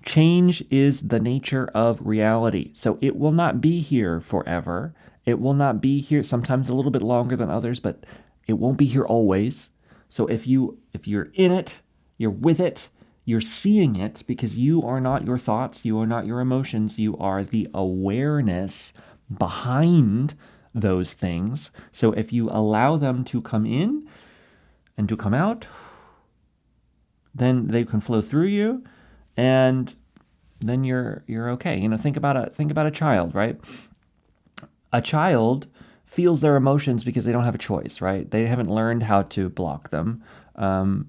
change is the nature of reality. So it will not be here forever. It will not be here sometimes a little bit longer than others, but it won't be here always. So if you're in it, you're with it, you're seeing it, because you are not your thoughts, you are not your emotions, you are the awareness behind those things. So if you allow them to come in and to come out, then they can flow through you, and then you're okay. Think about a child, right? A child feels their emotions because they don't have a choice, right? They haven't learned how to block them.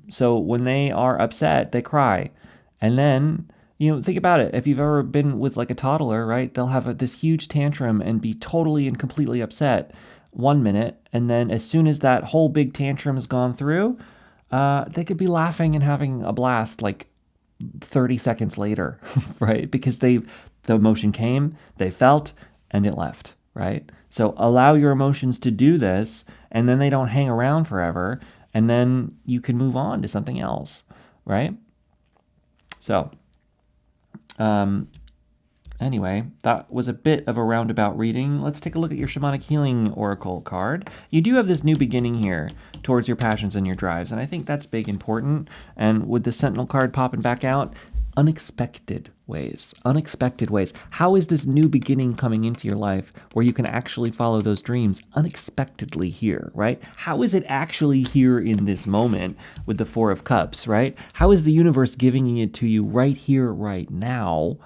So when they are upset, they cry, and then think about it. If you've ever been with like a toddler, right? They'll have this huge tantrum and be totally and completely upset 1 minute, and then as soon as that whole big tantrum has gone through, they could be laughing and having a blast like 30 seconds later, right? Because the emotion came, they felt, and it left, right? So allow your emotions to do this, and then they don't hang around forever, and then you can move on to something else, right? So, anyway, that was a bit of a roundabout reading. Let's take a look at your Shamanic Healing Oracle card. You do have this new beginning here towards your passions and your drives, and I think that's big important. And with the Sentinel card popping back out, unexpected ways. How is this new beginning coming into your life where you can actually follow those dreams unexpectedly here, right? How is it actually here in this moment with the Four of Cups, right? How is the universe giving it to you right here, right now,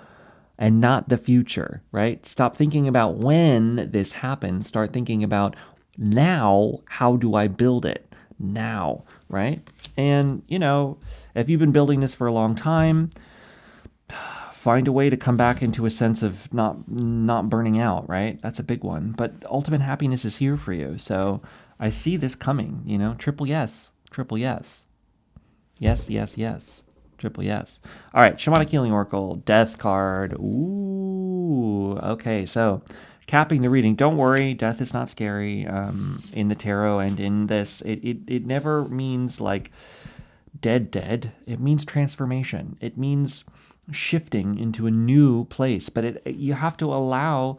and not the future, right? Stop thinking about when this happens. Start thinking about now, how do I build it now, right? And, if you've been building this for a long time, find a way to come back into a sense of not burning out, right? That's a big one. But ultimate happiness is here for you. So I see this coming, triple yes. Yes, yes, yes. Triple yes. All right, Shamanic Healing Oracle, Death card. Ooh, okay, so capping the reading. Don't worry, death is not scary. In the tarot and in this, it never means like dead. It means transformation. It means shifting into a new place. But you have to allow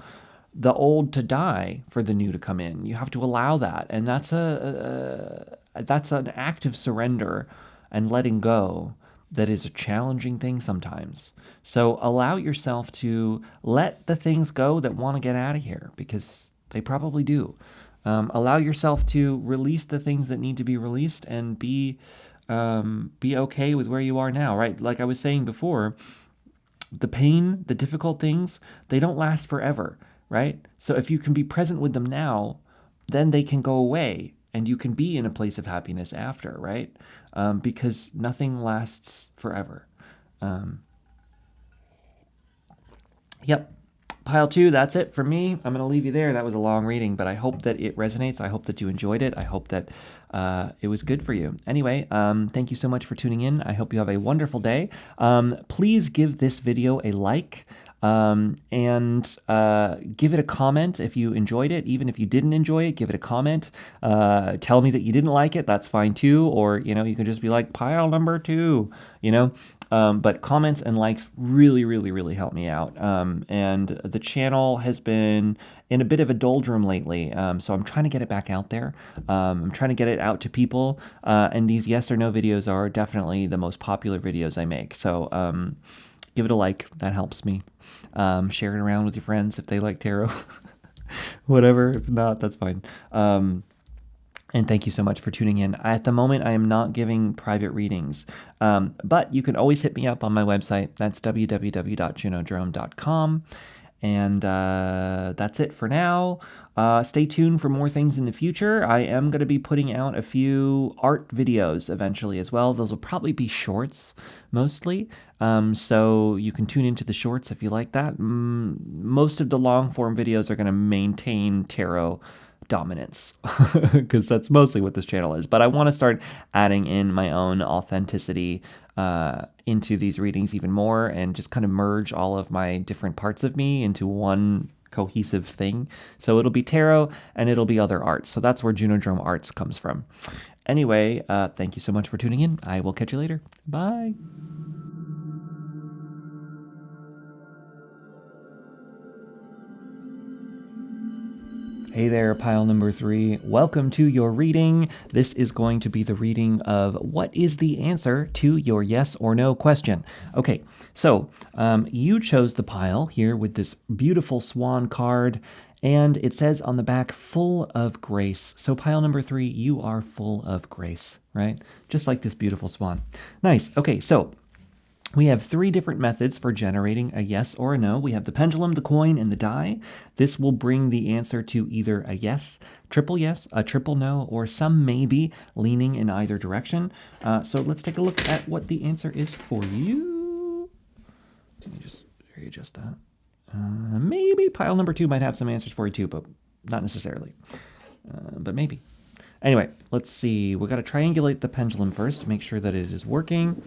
the old to die for the new to come in. You have to allow that, and that's an act of surrender. and letting go that is a challenging thing sometimes. So allow yourself to let the things go that want to get out of here, because they probably do. Allow yourself to release the things that need to be released, and be okay with where you are now, right? Like I was saying before, the pain, the difficult things, they don't last forever, right? So if you can be present with them now, then they can go away and you can be in a place of happiness after, right? Because nothing lasts forever. Yep. Pile 2, that's it for me. I'm going to leave you there. That was a long reading, but I hope that it resonates. I hope that you enjoyed it. I hope that it was good for you. Anyway, thank you so much for tuning in. I hope you have a wonderful day. Please give this video a like. And give it a comment if you enjoyed it. Even if you didn't enjoy it, give it a comment. Tell me that you didn't like it. That's fine too. Or, you can just be like, pile number 2, but comments and likes really, really, really help me out. And the channel has been in a bit of a doldrum lately. So I'm trying to get it back out there. I'm trying to get it out to people. And these yes or no videos are definitely the most popular videos I make. So, give it a like. That helps me. Share it around with your friends if they like tarot. Whatever. If not, that's fine. And thank you so much for tuning in. At the moment, I am not giving private readings, but you can always hit me up on my website. That's www.junodrome.com. And that's it for now. Stay tuned for more things in the future. I am going to be putting out a few art videos eventually as well. Those will probably be shorts mostly. So you can tune into the shorts if you like that. Most of the long form videos are going to maintain tarot dominance because that's mostly what this channel is. But I want to start adding in my own authenticity into these readings even more, and just kind of merge all of my different parts of me into one cohesive thing. So it'll be tarot and it'll be other arts. So that's where Junodrome Arts comes from. Anyway, thank you so much for tuning in. I will catch you later. Bye. Hey there, pile number 3. Welcome to your reading. This is going to be the reading of what is the answer to your yes or no question. Okay, so you chose the pile here with this beautiful swan card, and it says on the back, full of grace. So pile number 3, you are full of grace, right? Just like this beautiful swan. Nice. Okay, so we have 3 different methods for generating a yes or a no. We have the pendulum, the coin, and the die. This will bring the answer to either a yes, a triple no, or some maybe leaning in either direction. So let's take a look at what the answer is for you. Let me just readjust that. Maybe pile number 2 might have some answers for you too, but not necessarily. But maybe. Anyway, let's see. We got to triangulate the pendulum first to make sure that it is working.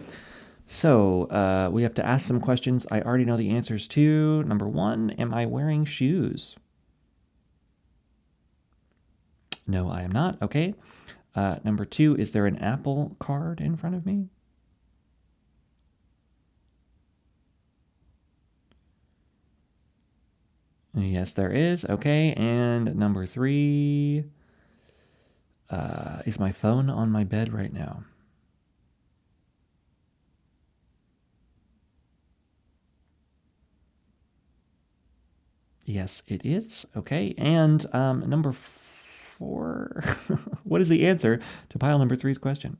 So we have to ask some questions I already know the answers to. Number 1, am I wearing shoes? No, I am not. Okay. Number 2, is there an apple card in front of me? Yes, there is. Okay. And number 3, is my phone on my bed right now? Yes, it is. Okay. And number 4, what is the answer to pile number 3's question?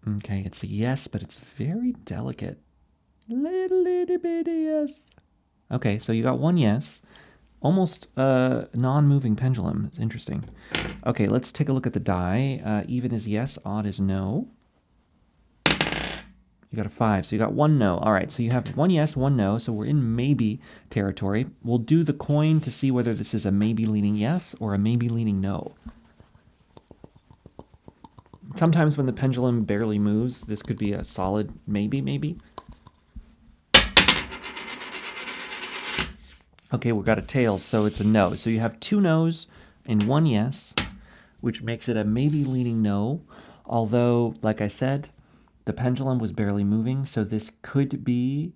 Okay, it's a yes, but it's very delicate. Little bitty yes. Okay, so you got 1 yes. Almost non-moving pendulum. It's interesting. Okay, let's take a look at the die. Even is yes, odd is no. You got a 5, so you got 1 no. All right, so you have 1 yes, 1 no, so we're in maybe territory. We'll do the coin to see whether this is a maybe leaning yes or a maybe leaning no. Sometimes when the pendulum barely moves, this could be a solid maybe. Okay, we've got a tails, so it's a no. So you have 2 no's and 1 yes, which makes it a maybe leaning no. Although, like I said, the pendulum was barely moving, so this could be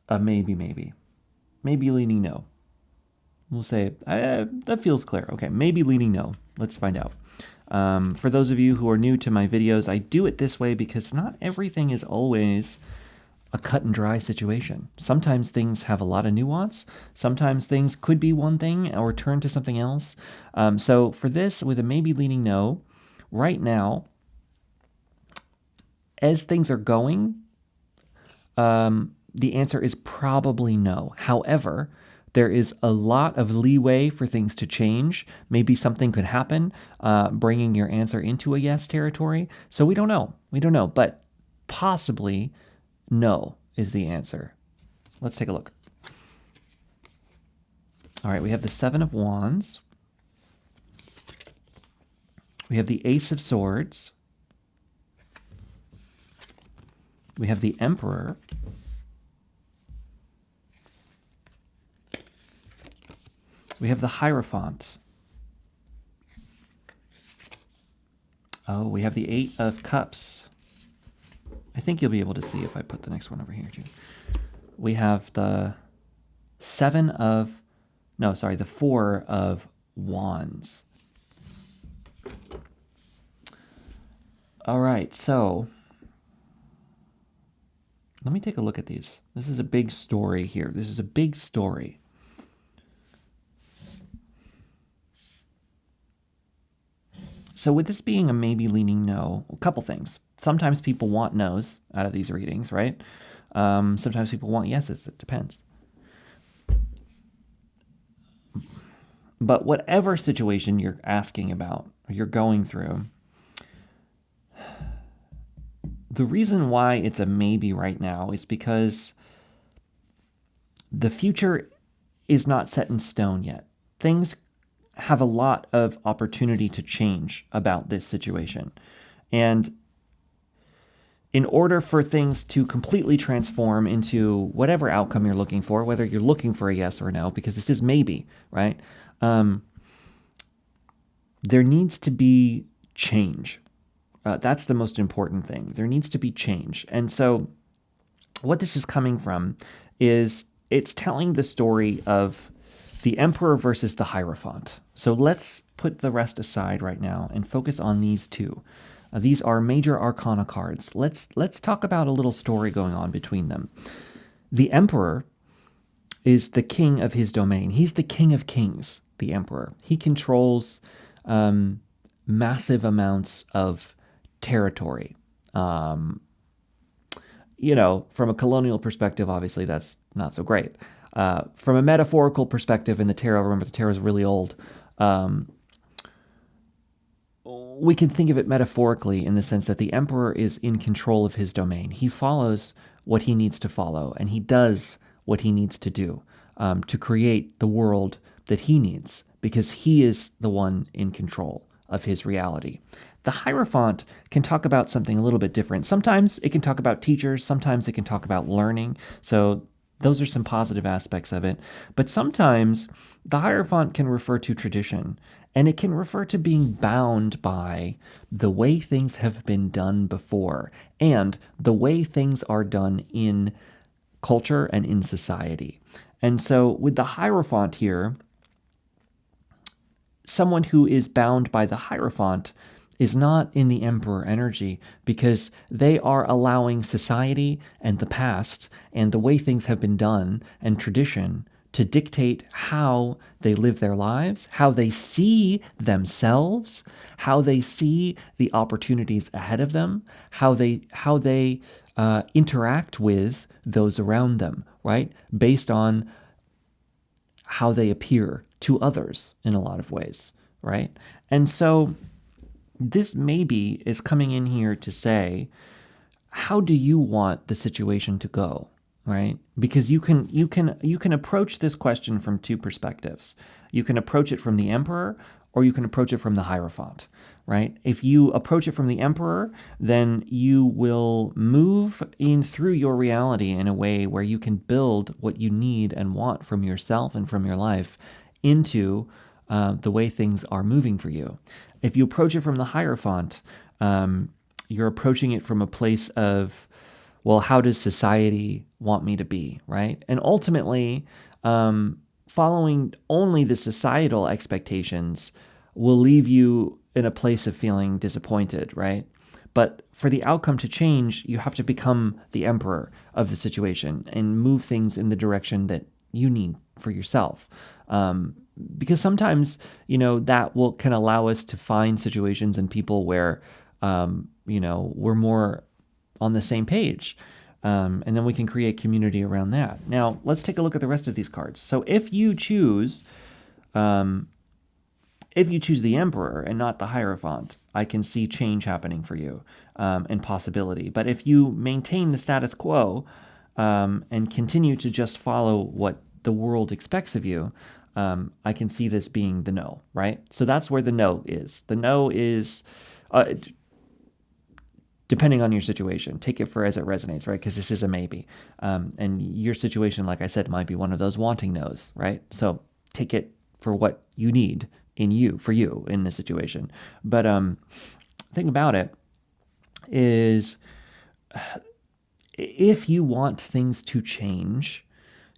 a maybe, maybe leaning no. We'll say that feels clear. Okay, maybe leaning no. Let's find out. For those of you who are new to my videos, I do it this way because not everything is always a cut and dry situation. Sometimes things have a lot of nuance. Sometimes things could be one thing or turn to something else. So for this, with a maybe leaning no, right now, as things are going, the answer is probably no. However, there is a lot of leeway for things to change. Maybe something could happen, bringing your answer into a yes territory. So we don't know. We don't know. But possibly no is the answer. Let's take a look. All right, we have the Seven of Wands. We have the Ace of Swords. We have the Emperor. We have the Hierophant. Oh, we have the Eight of Cups. I think you'll be able to see if I put the next one over here, too. We have the the Four of Wands. All right, so let me take a look at these. This is a big story here. This is a big story. So with this being a maybe leaning no, a couple things. Sometimes people want no's out of these readings, right? Sometimes people want yeses. It depends. But whatever situation you're asking about or you're going through, the reason why it's a maybe right now is because the future is not set in stone yet. Things have a lot of opportunity to change about this situation. And in order for things to completely transform into whatever outcome you're looking for, whether you're looking for a yes or a no, because this is maybe, right? There needs to be change. That's the most important thing. There needs to be change. And so what this is coming from is it's telling the story of the Emperor versus the Hierophant. So let's put the rest aside right now and focus on these two. These are major arcana cards. Let's talk about a little story going on between them. The Emperor is the king of his domain. He's the king of kings, the Emperor. He controls massive amounts of territory. From a colonial perspective, obviously that's not so great. From a metaphorical perspective in the tarot, remember the tarot is really old, we can think of it metaphorically in the sense that the Emperor is in control of his domain. He follows what he needs to follow, and he does what he needs to do to create the world that he needs, because he is the one in control of his reality. The Hierophant can talk about something a little bit different. Sometimes it can talk about teachers, sometimes it can talk about learning. So those are some positive aspects of it. But sometimes the Hierophant can refer to tradition, and it can refer to being bound by the way things have been done before and the way things are done in culture and in society. And so with the Hierophant here, someone who is bound by the Hierophant is not in the Emperor energy, because they are allowing society and the past and the way things have been done and tradition to dictate how they live their lives, how they see themselves, how they see the opportunities ahead of them, how they interact with those around them, right? Based on how they appear to others in a lot of ways, right? And so this maybe is coming in here to say, how do you want the situation to go, right? Because you can approach this question from two perspectives. You can approach it from the Emperor, or you can approach it from the Hierophant, right? If you approach it from the Emperor, then you will move in through your reality in a way where you can build what you need and want from yourself and from your life into the way things are moving for you. If you approach it from the Hierophant, you're approaching it from a place of well, how does society want me to be, right? And ultimately, following only the societal expectations will leave you in a place of feeling disappointed, right? But for the outcome to change, you have to become the emperor of the situation and move things in the direction that you need for yourself. Because sometimes, that can allow us to find situations and people where, we're more on the same page. And then we can create community around that. Now, let's take a look at the rest of these cards. So if you choose the Emperor and not the Hierophant, I can see change happening for you and possibility. But if you maintain the status quo and continue to just follow what the world expects of you, I can see this being the no, right? So that's where the no is. The no is, depending on your situation, take it for as it resonates, right? Because this is a maybe. And your situation, like I said, might be one of those wanting no's, right? So take it for what you need for you in this situation. But the thing about it is, if you want things to change,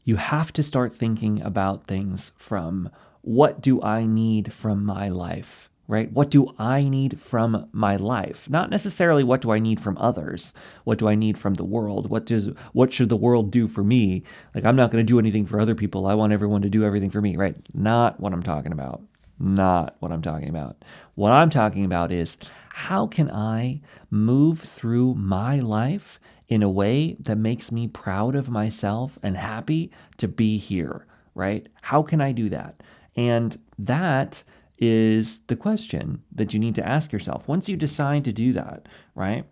you have to start thinking about things from, what do I need from my life, right? What do I need from my life? Not necessarily what do I need from others? What do I need from the world? What should the world do for me? Like, I'm not going to do anything for other people. I want everyone to do everything for me, right? Not what I'm talking about. Not what I'm talking about. What I'm talking about is, how can I move through my life in a way that makes me proud of myself and happy to be here, right? How can I do that? And that is the question that you need to ask yourself once you decide to do that, right?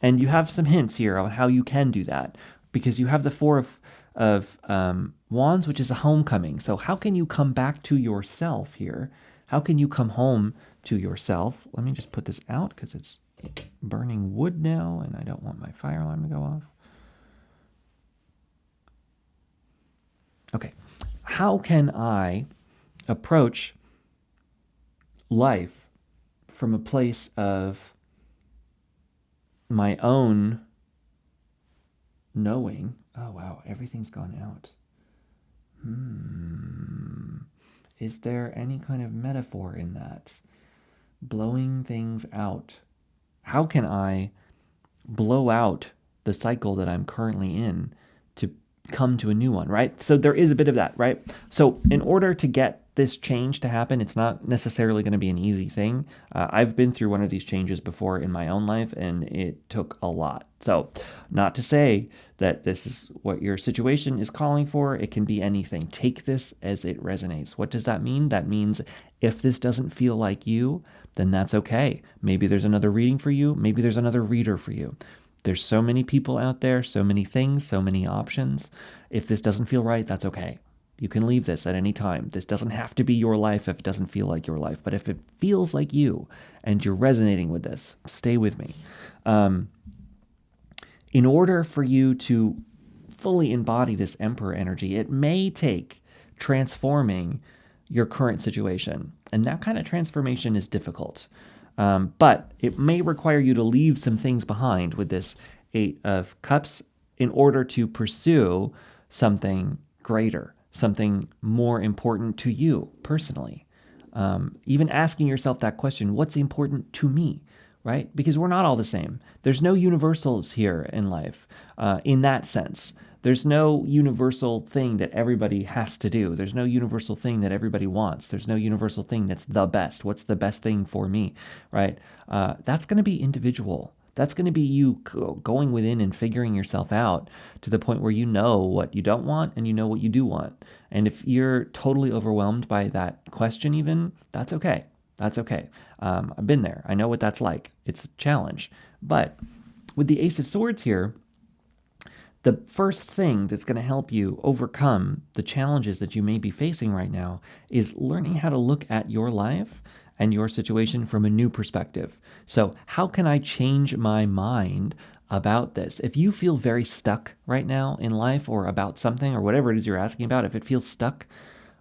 And you have some hints here on how you can do that, because you have the Four of Wands, which is a homecoming. So how can you come back to yourself here? How can you come home to yourself? Let me just put this out because it's burning wood now and I don't want my fire alarm to go off. Okay. How can I approach life from a place of my own knowing? Oh, wow. Everything's gone out. Is there any kind of metaphor in that? Blowing things out. How can I blow out the cycle that I'm currently in to come to a new one, right? So there is a bit of that, right? So in order to get this change to happen, it's not necessarily going to be an easy thing. I've been through one of these changes before in my own life, and it took a lot. So not to say that this is what your situation is calling for. It can be anything. Take this as it resonates. What does that mean? That means if this doesn't feel like you, then that's okay. Maybe there's another reading for you. Maybe there's another reader for you. There's so many people out there, so many things, so many options. If this doesn't feel right, that's okay. You can leave this at any time. This doesn't have to be your life if it doesn't feel like your life. But if it feels like you and you're resonating with this, stay with me. In order for you to fully embody this Emperor energy, it may take transforming your current situation. And that kind of transformation is difficult. But it may require you to leave some things behind with this Eight of Cups in order to pursue something greater, something more important to you personally. Even asking yourself that question, what's important to me, right? Because we're not all the same. There's no universals here in life in that sense. There's no universal thing that everybody has to do. There's no universal thing that everybody wants. There's no universal thing that's the best. What's the best thing for me, right? That's going to be individual. That's going to be you going within and figuring yourself out to the point where you know what you don't want and you know what you do want. And if you're totally overwhelmed by that question even, that's okay. That's okay. I've been there. I know what that's like. It's a challenge. But with the Ace of Swords here, the first thing that's going to help you overcome the challenges that you may be facing right now is learning how to look at your life and your situation from a new perspective. So how can I change my mind about this? If you feel very stuck right now in life or about something or whatever it is you're asking about, if it feels stuck,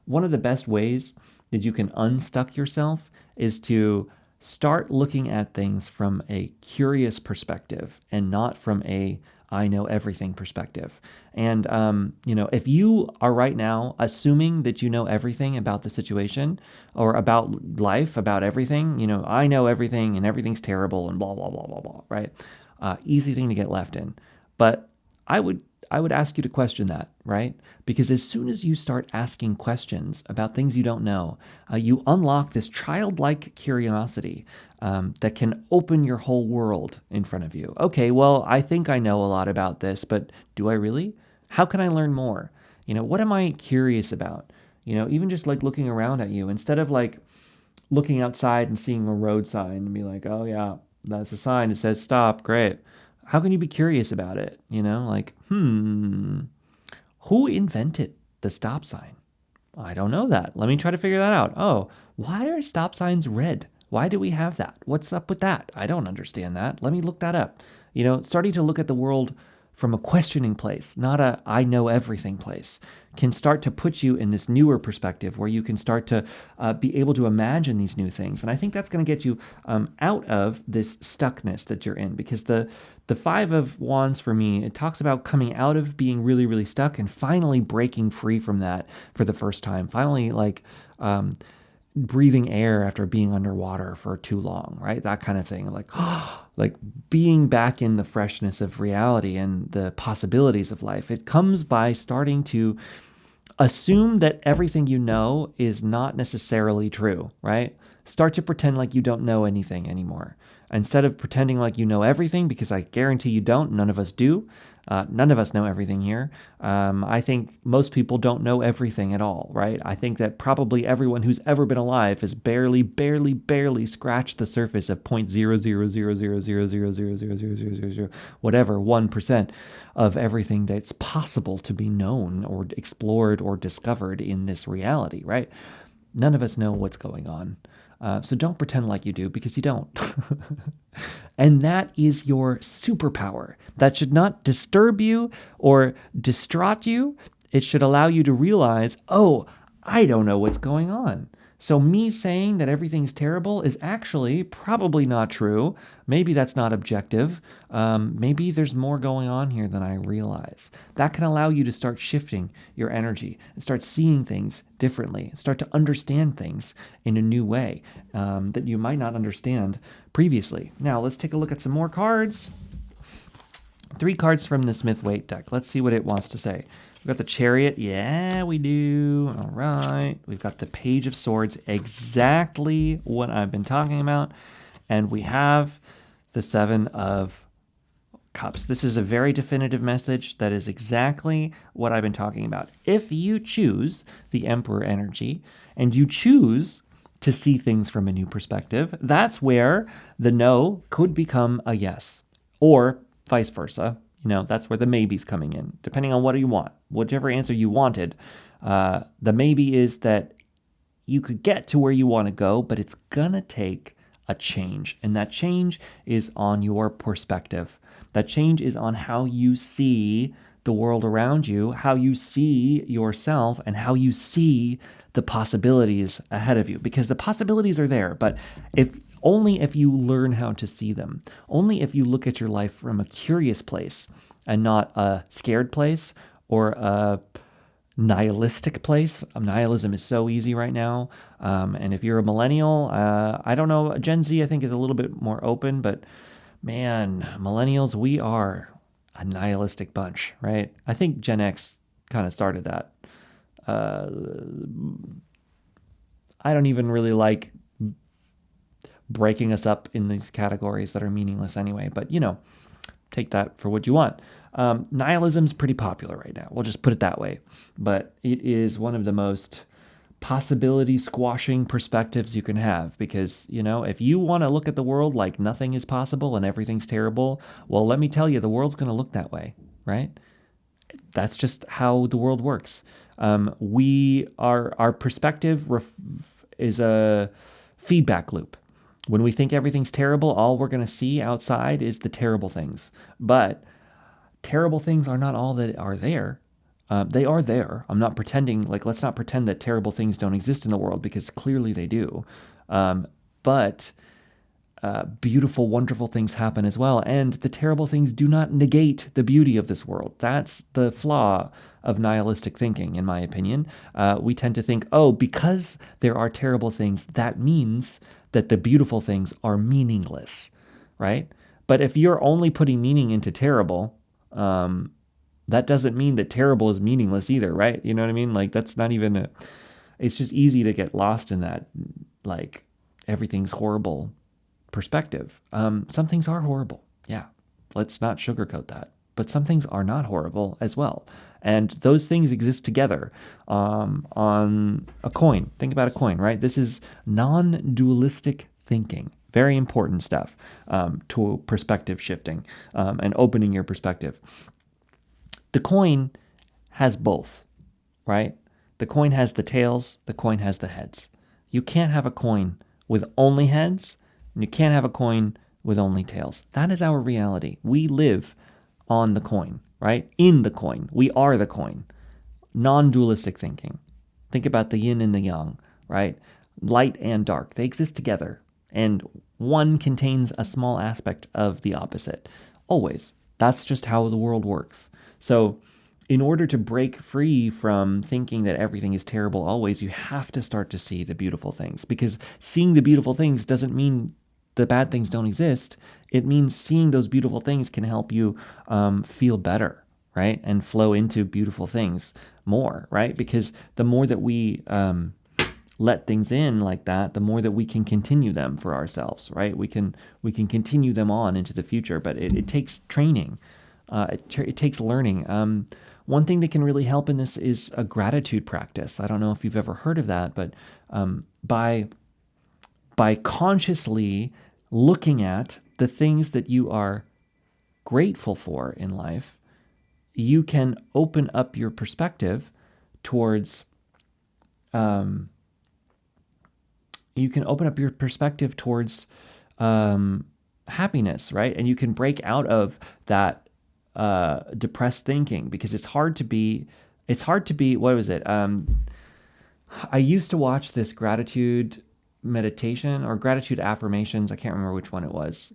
one of the best ways that you can unstuck yourself is to start looking at things from a curious perspective and not from a I know everything perspective. And, if you are right now assuming that you know everything about the situation or about life, about everything, I know everything and everything's terrible and blah, blah, blah, blah, blah, right? Easy thing to get left in. But I would ask you to question that, right? Because as soon as you start asking questions about things you don't know, you unlock this childlike curiosity that can open your whole world in front of you. Okay, well, I think I know a lot about this, but do I really? How can I learn more? What am I curious about? Even just like looking around at you, instead of like looking outside and seeing a road sign and be like, oh yeah, that's a sign. It says stop. Great. How can you be curious about it? Like, who invented the stop sign? I don't know that. Let me try to figure that out. Oh, why are stop signs red? Why do we have that? What's up with that? I don't understand that. Let me look that up. Starting to look at the world from a questioning place, not a I know everything place, can start to put you in this newer perspective where you can start to be able to imagine these new things. And I think that's going to get you out of this stuckness that you're in, because the Five of Wands for me, it talks about coming out of being really, really stuck and finally breaking free from that for the first time. Finally, like, breathing air after being underwater for too long, right? That kind of thing. Like, like being back in the freshness of reality and the possibilities of life. It comes by starting to assume that everything you know is not necessarily true, right? Start to pretend like you don't know anything anymore. Instead of pretending like you know everything, because I guarantee you don't, none of us do. None of us know everything here. I think most people don't know everything at all, right? I think that probably everyone who's ever been alive has barely, barely, barely scratched the surface of 0.00000000000 whatever 1% of everything that's possible to be known or explored or discovered in this reality, right? None of us know what's going on. So don't pretend like you do, because you don't. And that is your superpower. That should not disturb you or distraught you. It should allow you to realize, oh, I don't know what's going on. So me saying that everything's terrible is actually probably not true. Maybe that's not objective. Maybe there's more going on here than I realize. That can allow you to start shifting your energy and start seeing things differently, start to understand things in a new way that you might not understand previously. Now, let's take a look at some more cards. 3 cards from the Smith-Waite deck. Let's see what it wants to say. We've got the Chariot. Yeah, we do. All right. We've got the Page of Swords. Exactly what I've been talking about. And we have the 7 of Cups. This is a very definitive message. That is exactly what I've been talking about. If you choose the Emperor energy and you choose to see things from a new perspective, that's where the no could become a yes, or vice versa. That's where the maybe's coming in, depending on what you want. Whichever answer you wanted, the maybe is that you could get to where you want to go, but it's going to take a change. And that change is on your perspective. That change is on how you see the world around you, how you see yourself, and how you see the possibilities ahead of you. Because the possibilities are there, but only if you learn how to see them, only if you look at your life from a curious place and not a scared place or a nihilistic place. Nihilism is so easy right now. And if you're a millennial, I don't know, Gen Z I think is a little bit more open, but man, millennials, we are a nihilistic bunch, right? I think Gen X kind of started that. I don't even really like breaking us up in these categories that are meaningless anyway, but take that for what you want. Nihilism's pretty popular right now. We'll just put it that way. But it is one of the most possibility squashing perspectives you can have, because, if you want to look at the world like nothing is possible and everything's terrible, well, let me tell you, the world's going to look that way, right? That's just how the world works. Our perspective is a feedback loop. When we think everything's terrible, all we're going to see outside is the terrible things. But terrible things are not all that are there. They are there. I'm not pretending, let's not pretend that terrible things don't exist in the world, because clearly they do. But beautiful, wonderful things happen as well. And the terrible things do not negate the beauty of this world. That's the flaw of nihilistic thinking, in my opinion. We tend to think, oh, because there are terrible things, that means that the beautiful things are meaningless, right? But if you're only putting meaning into terrible, that doesn't mean that terrible is meaningless either, right? You know what I mean? Like, that's not even it's just easy to get lost in that, like, everything's horrible perspective. Some things are horrible. Yeah. Let's not sugarcoat that. But some things are not horrible as well. And those things exist together on a coin. Think about a coin, right? This is non-dualistic thinking. Very important stuff to perspective shifting and opening your perspective. The coin has both, right? The coin has the tails, the coin has the heads. You can't have a coin with only heads, and you can't have a coin with only tails. That is our reality. We live on the coin, right? In the coin. We are the coin. Non-dualistic thinking. Think about the yin and the yang, right? Light and dark. They exist together, and one contains a small aspect of the opposite. Always. That's just how the world works. So in order to break free from thinking that everything is terrible always, you have to start to see the beautiful things, because seeing the beautiful things doesn't mean the bad things don't exist. It means seeing those beautiful things can help you feel better, right? And flow into beautiful things more, right? Because the more that we let things in like that, the more that we can continue them for ourselves, right? We can continue them on into the future, but it takes training. It takes learning. One thing that can really help in this is a gratitude practice. I don't know if you've ever heard of that, but by consciously looking at the things that you are grateful for in life, you can open up your perspective towards happiness, right? And you can break out of that depressed thinking, because it's hard to be, what was it? I used to watch this gratitude meditation or gratitude affirmations, I can't remember which one it was,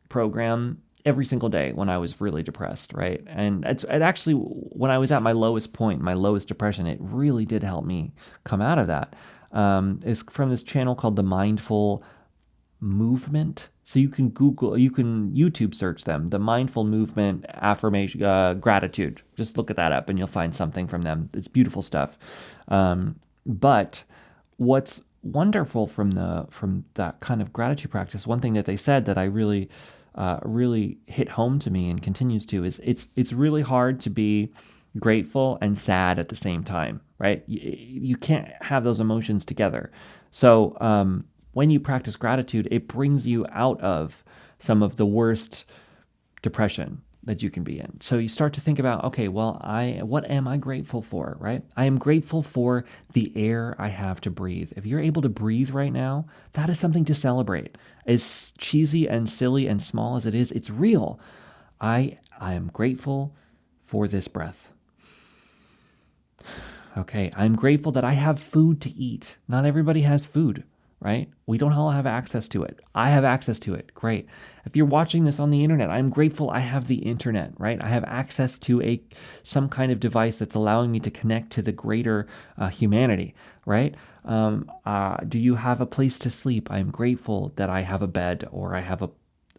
program every single day when I was really depressed, right? And it actually, when I was at my lowest point, my lowest depression, it really did help me come out of that. It's from this channel called The Mindful Movement. So you can YouTube search them, the Mindful Movement affirmation, gratitude. Just look at that up and you'll find something from them. It's beautiful stuff. But what's wonderful from that kind of gratitude practice, one thing that they said that I really hit home to me and continues to, is it's really hard to be grateful and sad at the same time, right? You can't have those emotions together. So when you practice gratitude, it brings you out of some of the worst depression that you can be in. So you start to think about, okay, well, what am I grateful for, right? I am grateful for the air I have to breathe. If you're able to breathe right now, that is something to celebrate. As cheesy and silly and small as it is, it's real. I am grateful for this breath. Okay, I'm grateful that I have food to eat. Not everybody has food, right? We don't all have access to it. I have access to it. Great. If you're watching this on the internet, I'm grateful I have the internet, right? I have access to some kind of device that's allowing me to connect to the greater humanity, right? Do you have a place to sleep? I'm grateful that I have a bed, or I have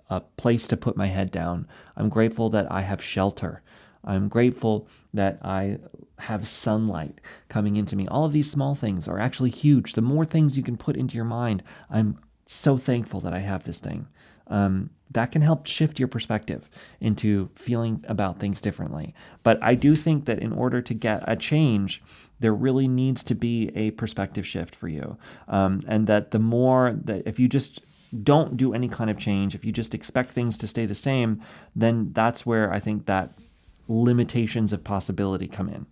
a place to put my head down. I'm grateful that I have shelter. I'm grateful that I have sunlight coming into me. All of these small things are actually huge. The more things you can put into your mind, I'm so thankful that I have this thing. That can help shift your perspective into feeling about things differently. But I do think that in order to get a change, there really needs to be a perspective shift for you. And that the more that, if you just don't do any kind of change, if you just expect things to stay the same, then that's where I think that limitations of possibility come in,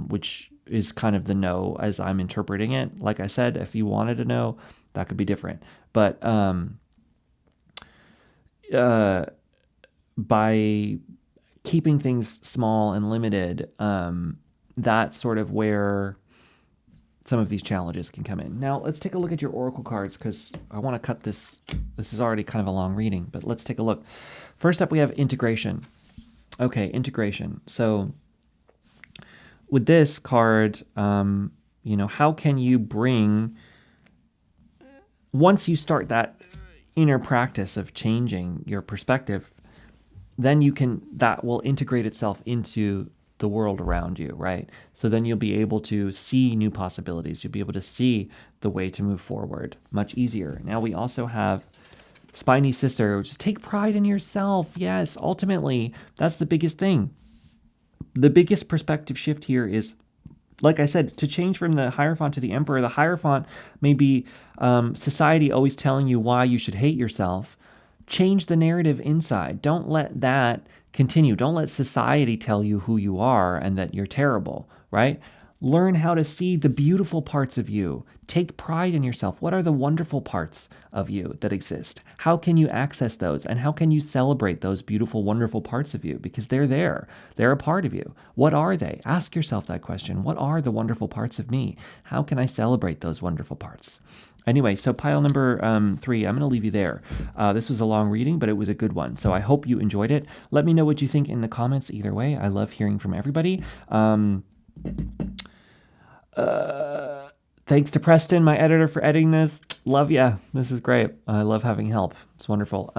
which is kind of the no as I'm interpreting it. Like I said, if you wanted to know, that could be different. But by keeping things small and limited, that's sort of where some of these challenges can come in. Now, let's take a look at your oracle cards because I want to cut this. This is already kind of a long reading, but let's take a look. First up, we have integration. Okay, integration. So with this card, how can you bring, once you start that inner practice of changing your perspective, then that will integrate itself into the world around you, right? So then you'll be able to see new possibilities. You'll be able to see the way to move forward much easier. Now we also have Spiny Sister, which is take pride in yourself. Yes, ultimately, that's the biggest thing. The biggest perspective shift here is, like I said, to change from the Hierophant to the Emperor. The Hierophant may be society always telling you why you should hate yourself. Change the narrative inside. Don't let that continue. Don't let society tell you who you are and that you're terrible, right? Learn how to see the beautiful parts of you. Take pride in yourself. What are the wonderful parts of you that exist? How can you access those? And how can you celebrate those beautiful, wonderful parts of you? Because they're there. They're a part of you. What are they? Ask yourself that question. What are the wonderful parts of me? How can I celebrate those wonderful parts? Anyway, so pile number 3, I'm going to leave you there. This was a long reading, but it was a good one. So I hope you enjoyed it. Let me know what you think in the comments either way. I love hearing from everybody. Thanks to Preston, my editor, for editing this. Love ya. This is great. I love having help. It's wonderful.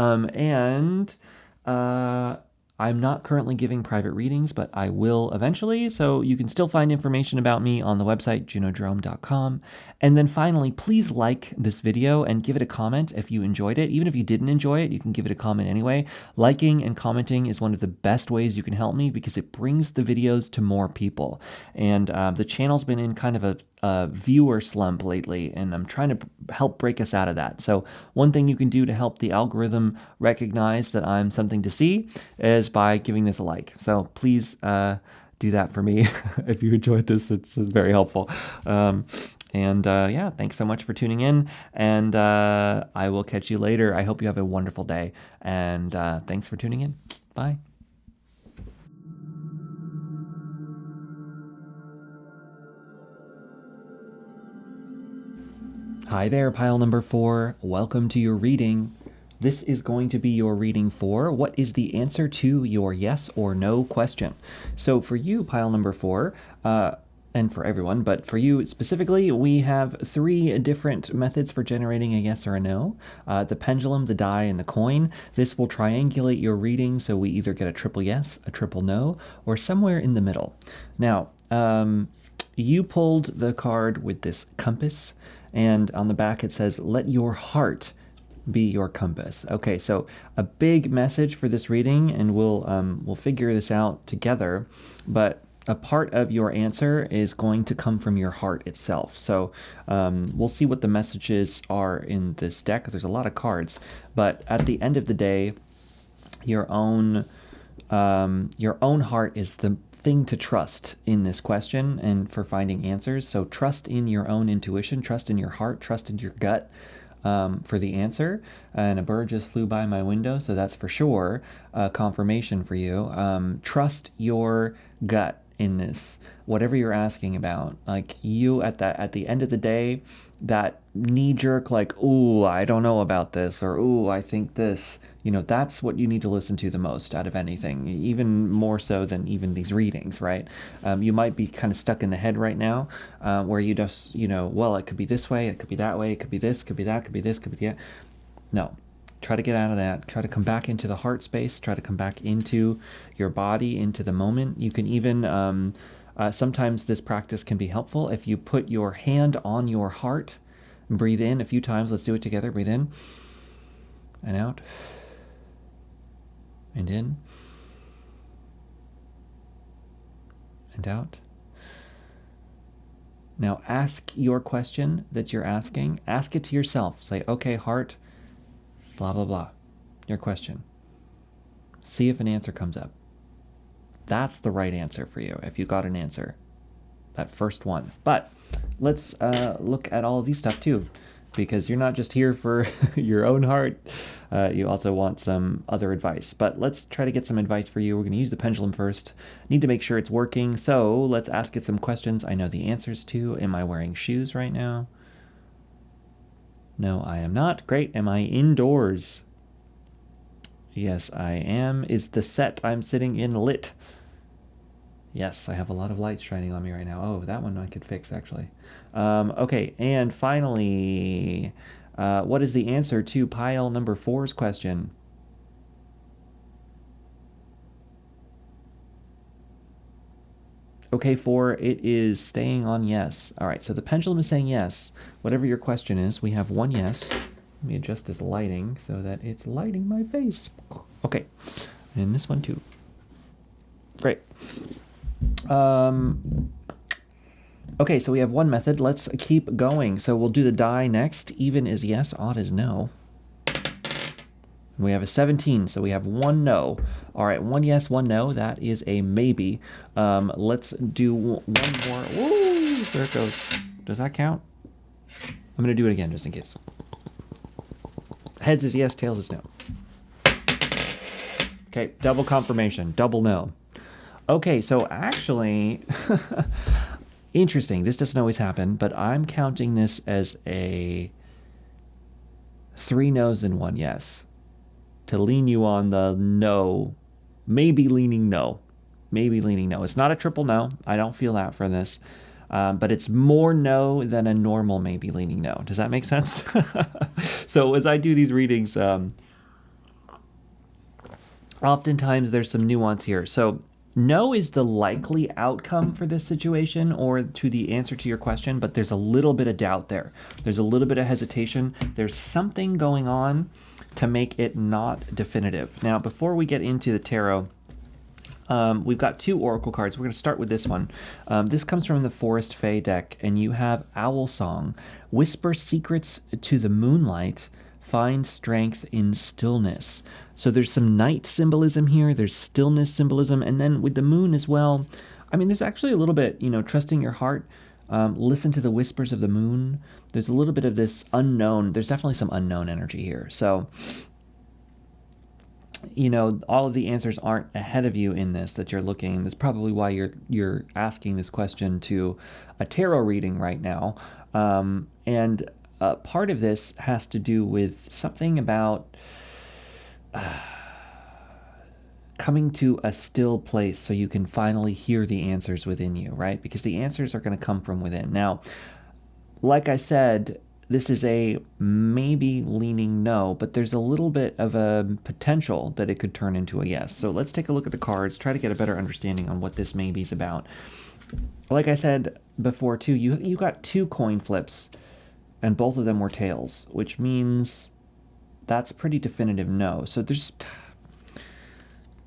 I'm not currently giving private readings, but I will eventually. So you can still find information about me on the website, junodrome.com. And then finally, please like this video and give it a comment if you enjoyed it. Even if you didn't enjoy it, you can give it a comment anyway. Liking and commenting is one of the best ways you can help me because it brings the videos to more people. And the channel's been in kind of a viewer slump lately, and I'm trying to help break us out of that. So one thing you can do to help the algorithm recognize that I'm something to see is by giving this a like. So please do that for me. If you enjoyed this, it's very helpful. Yeah, thanks so much for tuning in, and I will catch you later. I hope you have a wonderful day, and thanks for tuning in. Bye. Hi there, pile number 4. Welcome to your reading. This is going to be your reading for what is the answer to your yes or no question. So for you, pile number 4, and for everyone, but for you specifically, we have 3 different methods for generating a yes or a no. The pendulum, the die, and the coin. This will triangulate your reading, so we either get a triple yes, a triple no, or somewhere in the middle. Now, you pulled the card with this compass, and on the back it says, let your heart be your compass. Okay, so a big message for this reading, and we'll figure this out together, but a part of your answer is going to come from your heart itself. So we'll see what the messages are in this deck. There's a lot of cards, but at the end of the day, your own heart is the thing to trust in this question and for finding answers. So trust in your own intuition, trust in your heart, trust in your gut for the answer. And a bird just flew by my window, so that's for sure confirmation for you. Trust your gut in this, whatever you're asking about. Like, you at the end of the day, that knee-jerk, like, ooh, I don't know about this, or ooh, I think this, that's what you need to listen to the most out of anything, even more so than even these readings, right? You might be kind of stuck in the head right now, where you just, well, it could be this way, it could be that way, it could be this, could be that, could be this, could be that. No. Try to get out of that. Try to come back into the heart space. Try to come back into your body, into the moment. You can even, sometimes this practice can be helpful if you put your hand on your heart. Breathe in a few times. Let's do it together. Breathe in and out and in and out. Now ask your question that you're asking. Ask it to yourself. Say, okay, heart, blah, blah, blah, your question. See if an answer comes up. That's the right answer for you if you got an answer, that first one. But let's look at all of these stuff too. because you're not just here for your own heart. You also want some other advice. But let's try to get some advice for you. We're going to use the pendulum first. Need to make sure it's working. So let's ask it some questions I know the answers to. Am I wearing shoes right now? No, I am not. Great. Am I indoors? Yes, I am. Is the set I'm sitting in lit? Yes, I have a lot of lights shining on me right now. Oh, that one I could fix, actually. Okay, and finally, what is the answer to pile number 4's question? Okay, 4, it is staying on yes. All right, so the pendulum is saying yes. Whatever your question is, we have one yes. Let me adjust this lighting so that it's lighting my face. Okay, and this one too. Great. Okay, so we have one method. Let's keep going. So we'll do the die next. Even is yes, odd is no. We have a 17, so we have one no. All right, one yes, one no. That is a maybe. Let's do one more. Woo! There it goes. Does that count? I'm going to do it again just in case. Heads is yes, tails is no. Okay, double confirmation, double no. Okay, so actually, interesting. This doesn't always happen, but I'm counting this as a 3 no's and 1 yes. To lean you on the no, maybe leaning no. Maybe leaning no. It's not a triple no. I don't feel that for this. But it's more no than a normal maybe leaning no. Does that make sense? So as I do these readings, oftentimes there's some nuance here. So no is the likely outcome for this situation or to the answer to your question, but there's a little bit of doubt there. There's a little bit of hesitation. There's something going on to make it not definitive. Now, before we get into the tarot, we've got 2 oracle cards. We're going to start with this one. This comes from the Forest Fae deck, and you have Owl Song. Whisper secrets to the moonlight, find strength in stillness. So there's some night symbolism here. There's stillness symbolism. And then with the moon as well, I mean, there's actually a little bit, trusting your heart. Listen to the whispers of the moon. There's a little bit of this unknown. There's definitely some unknown energy here. So, all of the answers aren't ahead of you in this that you're looking. That's probably why you're asking this question to a tarot reading right now. And part of this has to do with something about coming to a still place so you can finally hear the answers within you, right? Because the answers are going to come from within. Now, like I said, this is a maybe leaning no, but there's a little bit of a potential that it could turn into a yes. So let's take a look at the cards, try to get a better understanding on what this maybe is about. Like I said before too, you got 2 coin flips and both of them were tails, which means that's pretty definitive no. So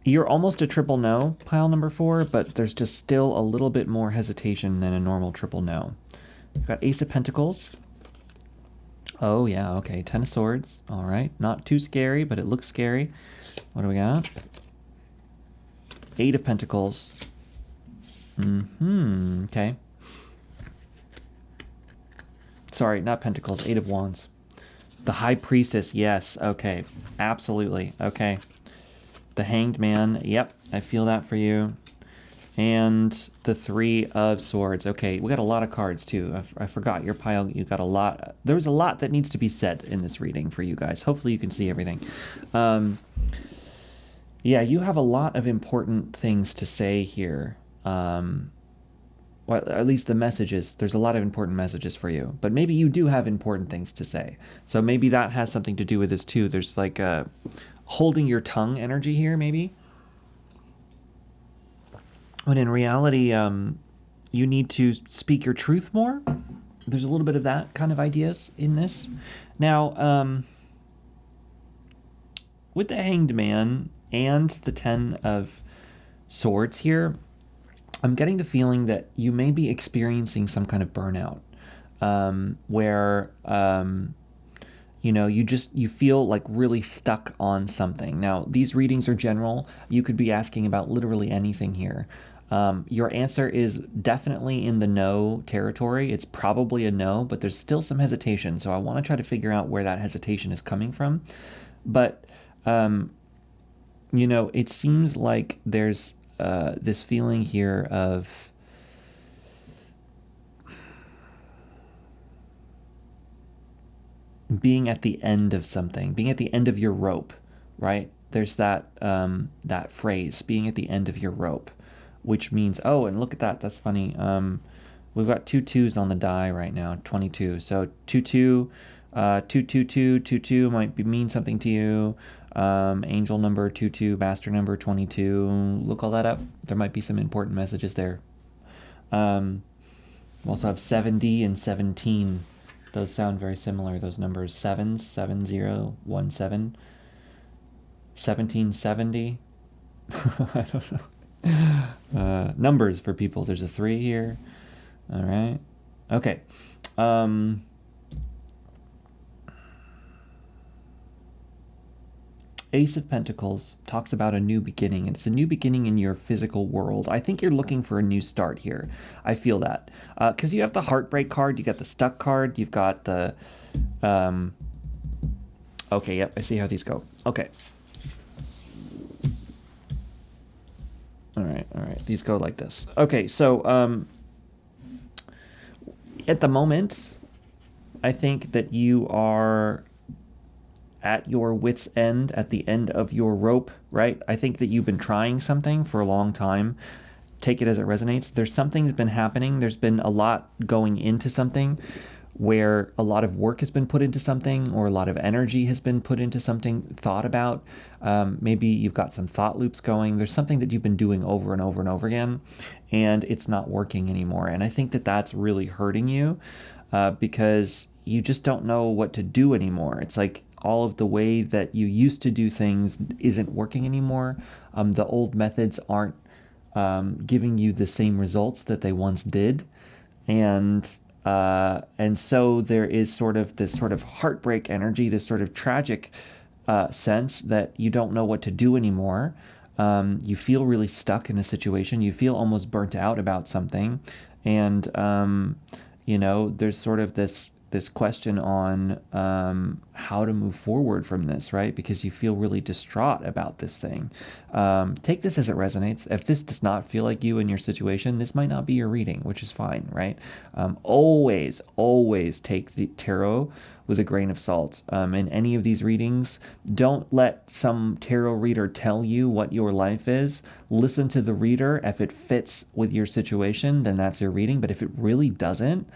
you're almost a triple no, pile number 4, but there's just still a little bit more hesitation than a normal triple no. You've got Ace of Pentacles. Oh, yeah, okay. 10 of Swords. All right. Not too scary, but it looks scary. What do we got? 8 of Pentacles. Okay. Sorry, not Pentacles. 8 of Wands. The High Priestess. Yes. Okay. Absolutely. Okay. The Hanged Man. Yep. I feel that for you. And the 3 of Swords. Okay, we got a lot of cards too. I forgot your pile. You got a lot. There was a lot that needs to be said in this reading for you guys. Hopefully you can see everything. Yeah, you have a lot of important things to say here. Well, at least the messages. There's a lot of important messages for you. But maybe you do have important things to say. So maybe that has something to do with this too. There's like a holding your tongue energy here, maybe. When in reality, you need to speak your truth more. There's a little bit of that kind of ideas in this. Now, with the Hanged Man and the 10 of Swords here, I'm getting the feeling that you may be experiencing some kind of burnout, where you feel like really stuck on something. Now, these readings are general. You could be asking about literally anything here. Your answer is definitely in the no territory. It's probably a no, but there's still some hesitation. So I want to try to figure out where that hesitation is coming from. But, it seems like there's this feeling here of being at the end of something, being at the end of your rope, right? There's that phrase, being at the end of your rope, which means, oh, and look at that, that's funny. We've got two twos on the die right now, 22. So 2 2, 2 might mean something to you. Angel number 22, master number 22. Look all that up. There might be some important messages there. We also have 7D and 17. Those sound very similar. Those numbers, 7s, 7017, 1770. I don't know. Numbers for people. There's a 3 here. All right. Okay. Ace of Pentacles talks about a new beginning, and it's a new beginning in your physical world. I think you're looking for a new start here. I feel that. Because you have the Heartbreak card, you got the Stuck card, you've got the... okay, yep, I see how these go. Okay. All right. These go like this. Okay, so at the moment, I think that you are at your wit's end, at the end of your rope, right? I think that you've been trying something for a long time. Take it as it resonates. There's something's been happening. There's been a lot going into something where a lot of work has been put into something, or a lot of energy has been put into something, thought about. Maybe you've got some thought loops going. There's something that you've been doing over and over and over again, and it's not working anymore. And I think that that's really hurting you because you just don't know what to do anymore. It's like all of the way that you used to do things isn't working anymore. The old methods aren't giving you the same results that they once did, and so there is sort of this sort of heartbreak energy, this sort of tragic sense that you don't know what to do anymore. You feel really stuck in a situation. You feel almost burnt out about something, and there's sort of this question on how to move forward from this, right? Because you feel really distraught about this thing. Take this as it resonates. If this does not feel like you in your situation, this might not be your reading, which is fine, right? Always take the tarot with a grain of salt. In any of these readings, don't let some tarot reader tell you what your life is. Listen to the reader. If it fits with your situation, then that's your reading. But if it really doesn't,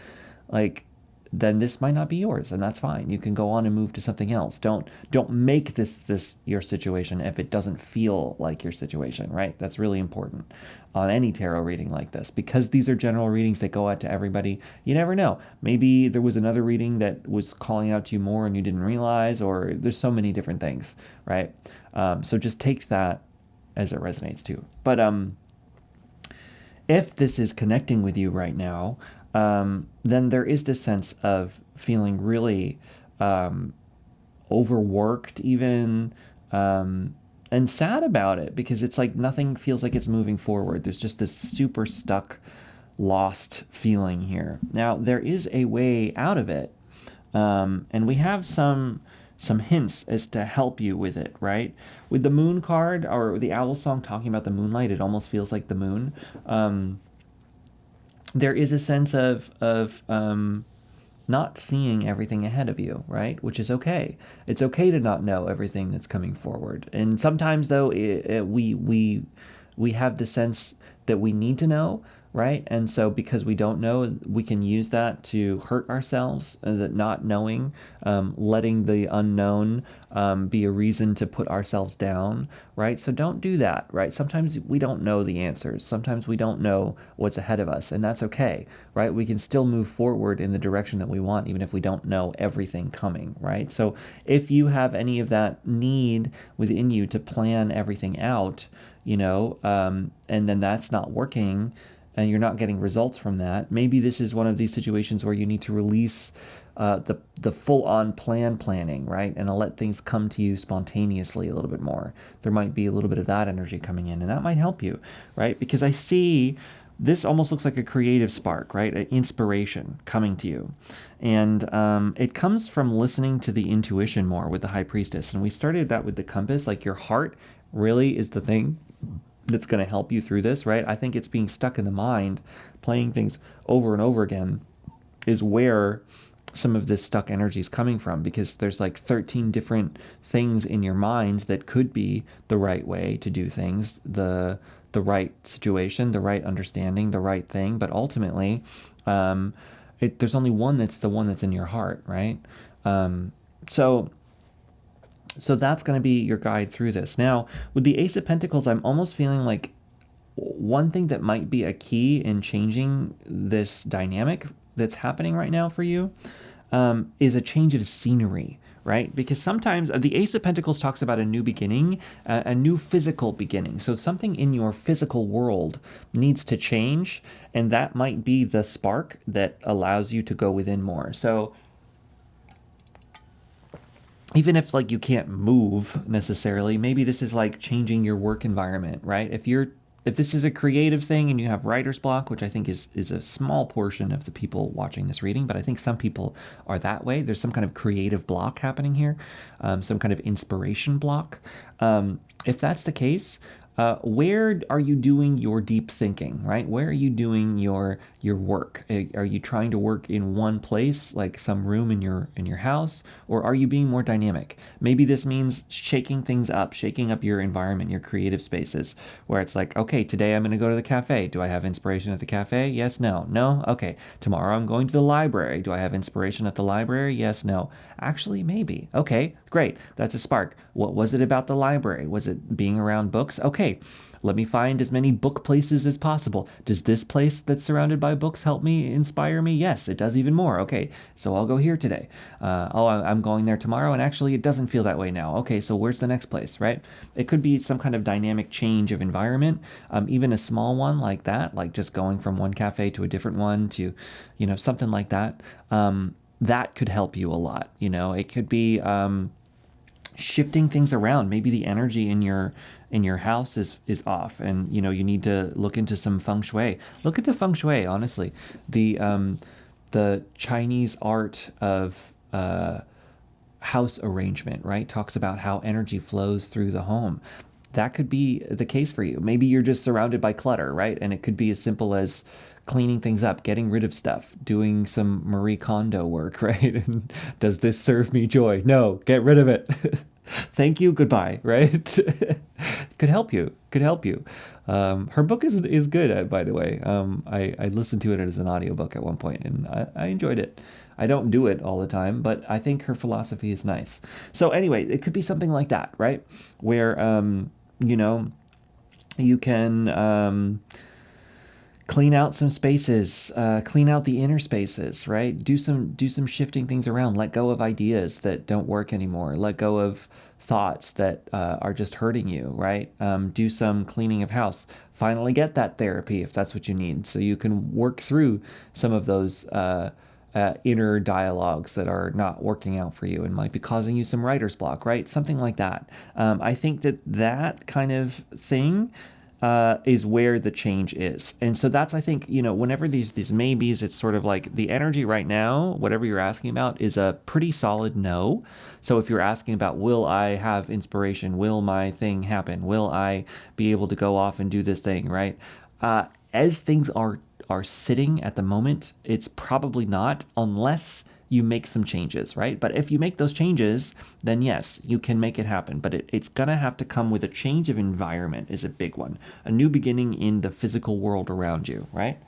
then this might not be yours, and that's fine. You can go on and move to something else. Don't make this your situation if it doesn't feel like your situation, right? That's really important on any tarot reading like this, because these are general readings that go out to everybody. You never know. Maybe there was another reading that was calling out to you more and you didn't realize, or there's so many different things, right? So just take that as it resonates too. But if this is connecting with you right now, then there is this sense of feeling really overworked even, and sad about it, because it's like nothing feels like it's moving forward. There's just this super stuck, lost feeling here. Now, there is a way out of it, and we have some hints as to help you with it, right? With the moon card, or the owl song talking about the moonlight, it almost feels like the moon. There is a sense of not seeing everything ahead of you, right? Which is okay. It's okay to not know everything that's coming forward. And sometimes, though, we have the sense that we need to know, right? And so because we don't know, we can use that to hurt ourselves, that not knowing, letting the unknown be a reason to put ourselves down, right? So don't do that, right? Sometimes we don't know the answers. Sometimes we don't know what's ahead of us, and that's okay, right? We can still move forward in the direction that we want, even if we don't know everything coming, right? So if you have any of that need within you to plan everything out, and then that's not working, and you're not getting results from that, maybe this is one of these situations where you need to release the full-on planning, right? And I'll let things come to you spontaneously a little bit more. There might be a little bit of that energy coming in, and that might help you, right? Because I see this almost looks like a creative spark, right? An inspiration coming to you. And it comes from listening to the intuition more with the High Priestess. And we started that with the compass, like your heart really is the thing that's going to help you through this, right? I think it's being stuck in the mind, playing things over and over again is where some of this stuck energy is coming from, because there's like 13 different things in your mind that could be the right way to do things, the right situation, the right understanding, the right thing. But ultimately, there's only one that's the one that's in your heart, right? So that's going to be your guide through this. Now, with the Ace of Pentacles, I'm almost feeling like one thing that might be a key in changing this dynamic that's happening right now for you is a change of scenery, right? Because sometimes the Ace of Pentacles talks about a new beginning, a new physical beginning. So something in your physical world needs to change, and that might be the spark that allows you to go within more. So even if like you can't move necessarily, maybe this is like changing your work environment, right? If this is a creative thing and you have writer's block, which I think is a small portion of the people watching this reading, but I think some people are that way. There's some kind of creative block happening here, some kind of inspiration block. If that's the case, where are you doing your deep thinking, right? Where are you doing your work? Are you trying to work in one place, like some room in your house, or are you being more dynamic? Maybe this means shaking things up, shaking up your environment, your creative spaces, where it's like, okay, today I'm going to go to the cafe. Do I have inspiration at the cafe? Yes, no. No? Okay. Tomorrow I'm going to the library. Do I have inspiration at the library? Yes, no. Actually, maybe. Okay, great. That's a spark. What was it about the library? Was it being around books? Okay, let me find as many book places as possible. Does this place that's surrounded by books help me, inspire me? Yes, it does even more. Okay, so I'll go here today. I'm going there tomorrow, and actually it doesn't feel that way now. Okay, so where's the next place, right? It could be some kind of dynamic change of environment, even a small one like that, like just going from one cafe to a different one to, something like that. That could help you a lot. It could be shifting things around. Maybe the energy in your house is off, and you need to look into some feng shui. Look into feng shui, honestly. The Chinese art of house arrangement, right, talks about how energy flows through the home. That could be the case for you. Maybe you're just surrounded by clutter, right? And it could be as simple as cleaning things up, getting rid of stuff, doing some Marie Kondo work, right? And does this serve me joy? No, get rid of it. Thank you, goodbye, right? Could help you. Her book is good, by the way. I listened to it as an audiobook at one point, and I enjoyed it. I don't do it all the time, but I think her philosophy is nice. So anyway, it could be something like that, right? Where, you can clean out some spaces, clean out the inner spaces, right? Do some shifting things around. Let go of ideas that don't work anymore. Let go of thoughts that are just hurting you, right? Do some cleaning of house. Finally get that therapy if that's what you need, so you can work through some of those inner dialogues that are not working out for you and might be causing you some writer's block, right? Something like that. I think that kind of thing is where the change is. And so that's, I think, whenever these maybes, it's sort of like the energy right now, whatever you're asking about, is a pretty solid no. So if you're asking about, will I have inspiration? Will my thing happen? Will I be able to go off and do this thing, right? As things are sitting at the moment, it's probably not, unless you make some changes, right? But if you make those changes, then yes, you can make it happen. But it's gonna have to come with a change of environment is a big one. A new beginning in the physical world around you, right?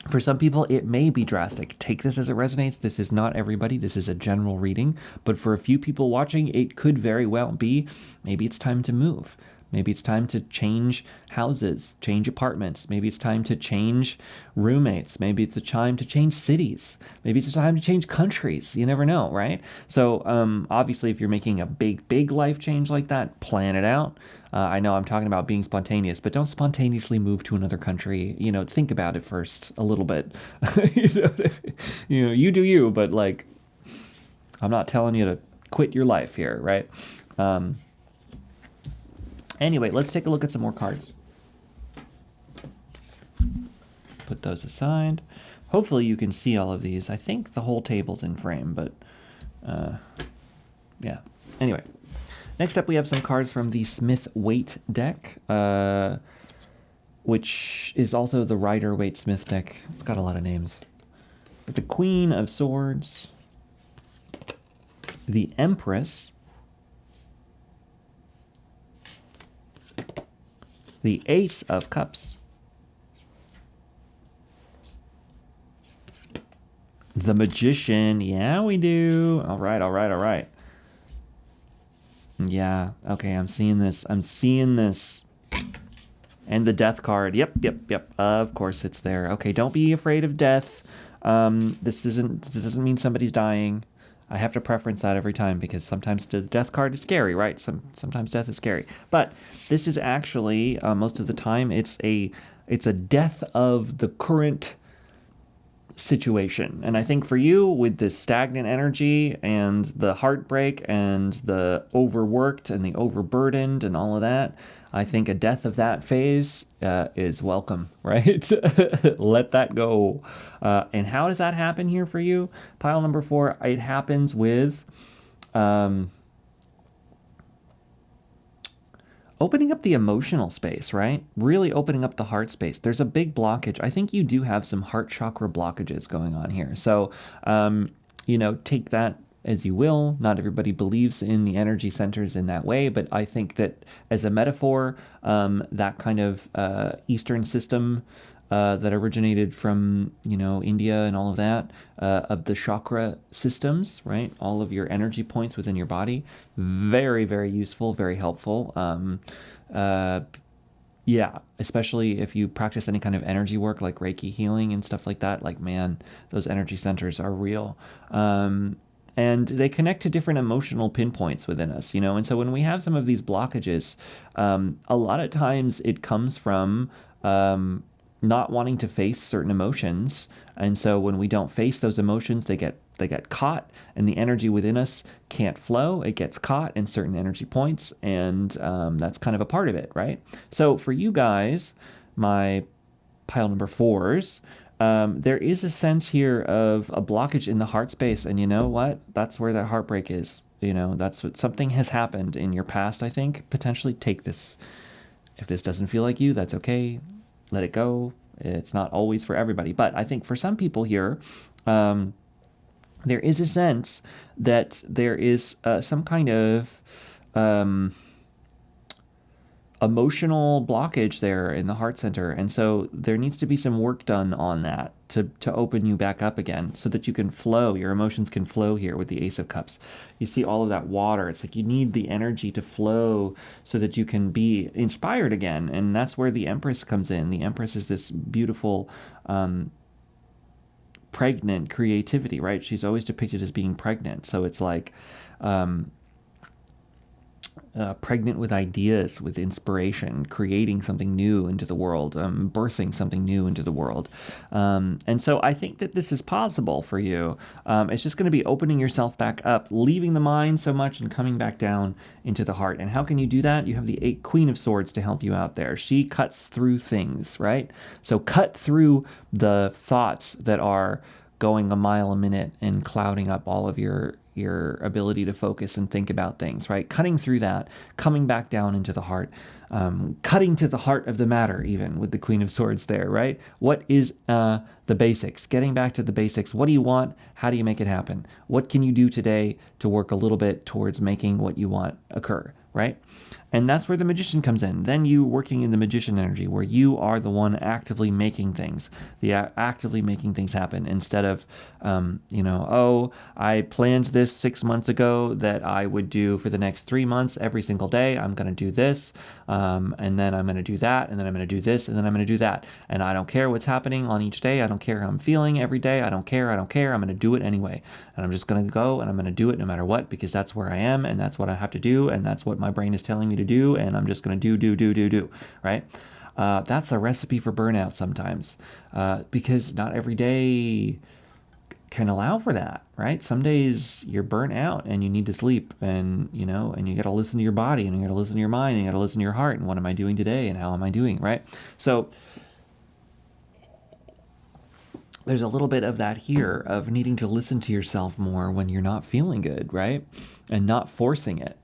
For some people, it may be drastic. Take this as it resonates. This is not everybody. This is a general reading. But for a few people watching, it could very well be, maybe it's time to move. Maybe it's time to change houses, change apartments. Maybe it's time to change roommates. Maybe it's a time to change cities. Maybe it's a time to change countries. You never know, right? So obviously, if you're making a big life change like that, plan it out. I know I'm talking about being spontaneous, but don't spontaneously move to another country. Think about it first a little bit. You do you, but like, I'm not telling you to quit your life here, right? Anyway, let's take a look at some more cards. Put those aside. Hopefully you can see all of these. I think the whole table's in frame, but yeah. Anyway, next up we have some cards from the Smith-Waite deck, which is also the Rider-Waite-Smith deck. It's got a lot of names. The Queen of Swords, the Empress, the Ace of Cups, the Magician. Yeah, we do. All right. Yeah, okay, I'm seeing this. And the Death card. Yep. Of course it's there. Okay, don't be afraid of death. This doesn't mean somebody's dying. I have to preference that every time because sometimes the death card is scary, right? Sometimes death is scary. But this is actually, most of the time, it's a death of the current situation. And I think for you, with this stagnant energy and the heartbreak and the overworked and the overburdened and all of that, I think a death of that phase is welcome, right? Let that go. And how does that happen here for you? Pile number 4, it happens with opening up the emotional space, right? Really opening up the heart space. There's a big blockage. I think you do have some heart chakra blockages going on here. So, take that as you will. Not everybody believes in the energy centers in that way, but I think that as a metaphor, that kind of Eastern system that originated from, India and all of that, of the chakra systems, right? All of your energy points within your body. Very, very useful, very helpful. Yeah, especially if you practice any kind of energy work like Reiki healing and stuff like that. Like, man, those energy centers are real. And they connect to different emotional pinpoints within us, And so when we have some of these blockages, a lot of times it comes from not wanting to face certain emotions. And so when we don't face those emotions, they get caught, and the energy within us can't flow. It gets caught in certain energy points, and that's kind of a part of it, right? So for you guys, my pile number 4s, there is a sense here of a blockage in the heart space, and you know what? That's where that heartbreak is. That's what something has happened in your past, I think. Potentially take this. If this doesn't feel like you, that's okay. Let it go. It's not always for everybody. But I think for some people here, there is a sense that there is some kind of emotional blockage there in the heart center. And so there needs to be some work done on that to open you back up again so that you can flow. Your emotions can flow here with the Ace of Cups. You see all of that water. It's like you need the energy to flow so that you can be inspired again. And that's where the Empress comes in. The Empress is this beautiful, pregnant creativity, right? She's always depicted as being pregnant. So it's like, pregnant with ideas, with inspiration, creating something new into the world, birthing something new into the world. And so I think that this is possible for you. It's just going to be opening yourself back up, leaving the mind so much and coming back down into the heart. And how can you do that? You have the Queen of Swords to help you out there. She cuts through things, right? So cut through the thoughts that are going a mile a minute and clouding up all of your ability to focus and think about things, right? Cutting through that, coming back down into the heart, cutting to the heart of the matter, even with the Queen of Swords there, right? What is the basics? Getting back to the basics. What do you want? How do you make it happen? What can you do today to work a little bit towards making what you want occur, right? And that's where the magician comes in. Then you working in the magician energy, where you are the one actively making things, actively making things happen, instead of, oh, I planned this 6 months ago that I would do for the next 3 months every single day. I'm going to do this, and then I'm going to do that, and then I'm going to do this, and then I'm going to do that. And I don't care what's happening on each day. I don't care how I'm feeling every day. I don't care. I'm going to do it anyway. And I'm just going to go and I'm going to do it no matter what, because that's where I am and that's what I have to do. And that's what my brain is telling me to do. And I'm just going to do, right? That's a recipe for burnout sometimes, because not every day can allow for that, right? Some days you're burnt out and you need to sleep, and and you got to listen to your body, and you got to listen to your mind, and you got to listen to your heart, and what am I doing today, and how am I doing, right? So there's a little bit of that here, of needing to listen to yourself more when you're not feeling good, right? And not forcing it.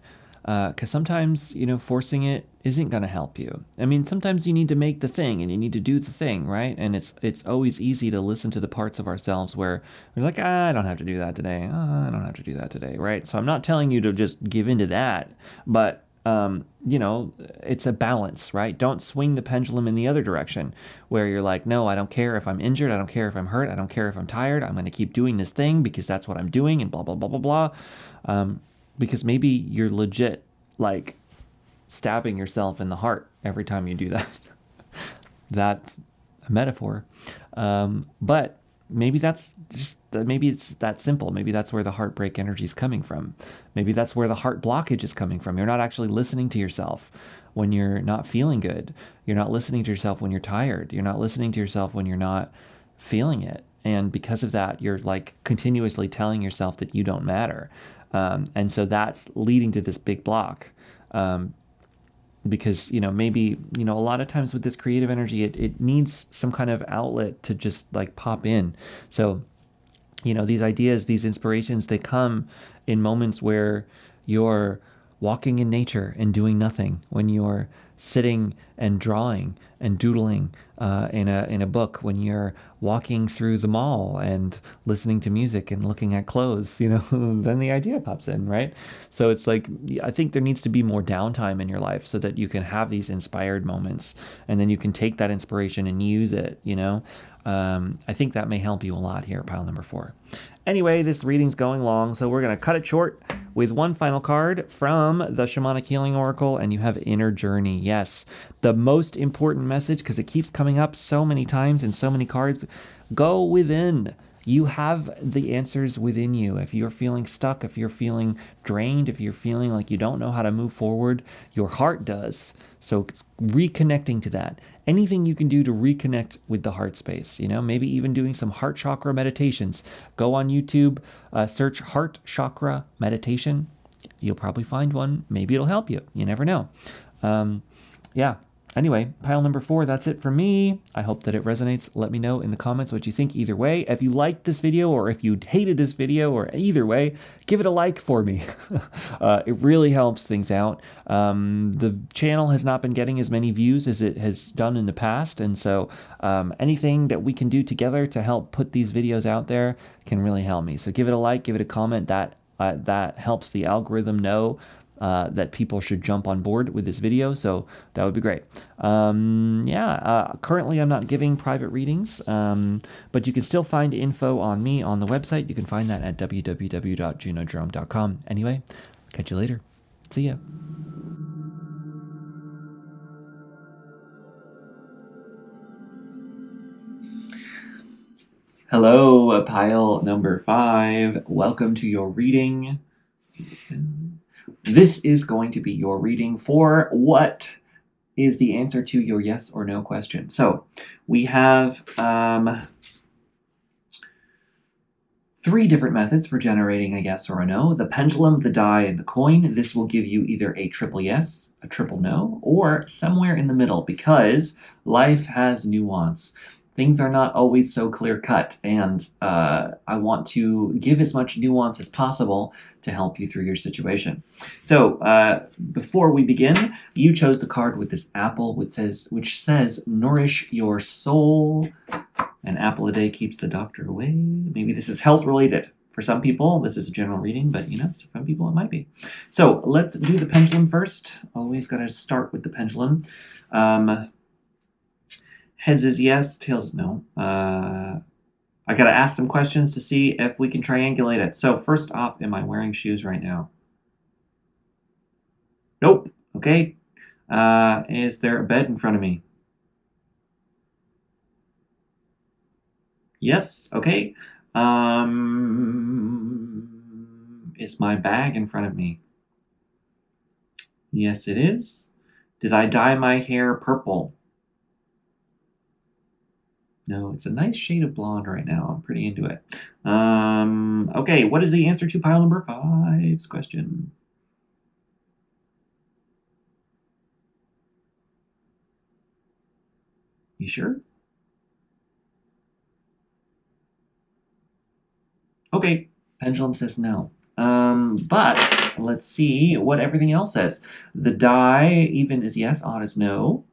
Because sometimes, forcing it isn't going to help you. I mean, sometimes you need to make the thing and you need to do the thing, right? And it's always easy to listen to the parts of ourselves where we're like, I don't have to do that today. I don't have to do that today, right? So I'm not telling you to just give into that, but it's a balance, right? Don't swing the pendulum in the other direction, where you're like, no, I don't care if I'm injured. I don't care if I'm hurt. I don't care if I'm tired. I'm going to keep doing this thing because that's what I'm doing, and blah, blah, blah, blah, blah. Because maybe you're legit like stabbing yourself in the heart every time you do that. That's a metaphor. But maybe maybe it's that simple. Maybe that's where the heartbreak energy is coming from. Maybe that's where the heart blockage is coming from. You're not actually listening to yourself when you're not feeling good. You're not listening to yourself when you're tired. You're not listening to yourself when you're not feeling it. And because of that, you're like continuously telling yourself that you don't matter. And so that's leading to this big block. Because, maybe, a lot of times with this creative energy, it needs some kind of outlet to just like pop in. So, these ideas, these inspirations, they come in moments where you're walking in nature and doing nothing, when you're sitting and drawing and doodling in a book, when you're walking through the mall and listening to music and looking at clothes, then the idea pops in, right? So it's like, I think there needs to be more downtime in your life so that you can have these inspired moments, and then you can take that inspiration and use it, I think that may help you a lot here, pile number 4. Anyway, this reading's going long, so we're going to cut it short with one final card from the Shamanic Healing Oracle, and you have Inner Journey. Yes, the most important message, because it keeps coming up so many times in so many cards. Go within. You have the answers within you. If you're feeling stuck, if you're feeling drained, if you're feeling like you don't know how to move forward, your heart does. So it's reconnecting to that. Anything you can do to reconnect with the heart space, maybe even doing some heart chakra meditations. Go on YouTube, search heart chakra meditation. You'll probably find one. Maybe it'll help you. You never know. Yeah. Anyway, pile number 4, that's it for me. I hope that it resonates. Let me know in the comments what you think either way. If you liked this video or if you hated this video, or either way, give it a like for me. It really helps things out. The channel has not been getting as many views as it has done in the past, and so anything that we can do together to help put these videos out there can really help me. So give it a like, give it a comment. That helps the algorithm know that people should jump on board with this video, so that would be great. Currently I'm not giving private readings, but you can still find info on me on the website. You can find that at www.junodrome.com. Anyway, catch you later. See ya. Hello, pile number 5. Welcome to your reading. This is going to be your reading for what is the answer to your yes or no question. So we have 3 different methods for generating a yes or a no. The pendulum, the die, and the coin. This will give you either a triple yes, a triple no, or somewhere in the middle, because life has nuance. Things are not always so clear-cut, and I want to give as much nuance as possible to help you through your situation. So before we begin, you chose the card with this apple, which says nourish your soul. An apple a day keeps the doctor away. Maybe this is health-related For some people, this is a general reading, but for some people it might be. So let's do the pendulum first. Always got to start with the pendulum. Heads is yes, tails is no. I got to ask some questions to see if we can triangulate it. So first off, am I wearing shoes right now? Nope. Okay. Is there a bed in front of me? Yes. Okay. Is my bag in front of me? Yes, it is. Did I dye my hair purple? No, it's a nice shade of blonde right now. I'm pretty into it. Okay, what is the answer to pile number 5's question? You sure? Okay, pendulum says no. But let's see what everything else says. The die, even is yes, odd is no.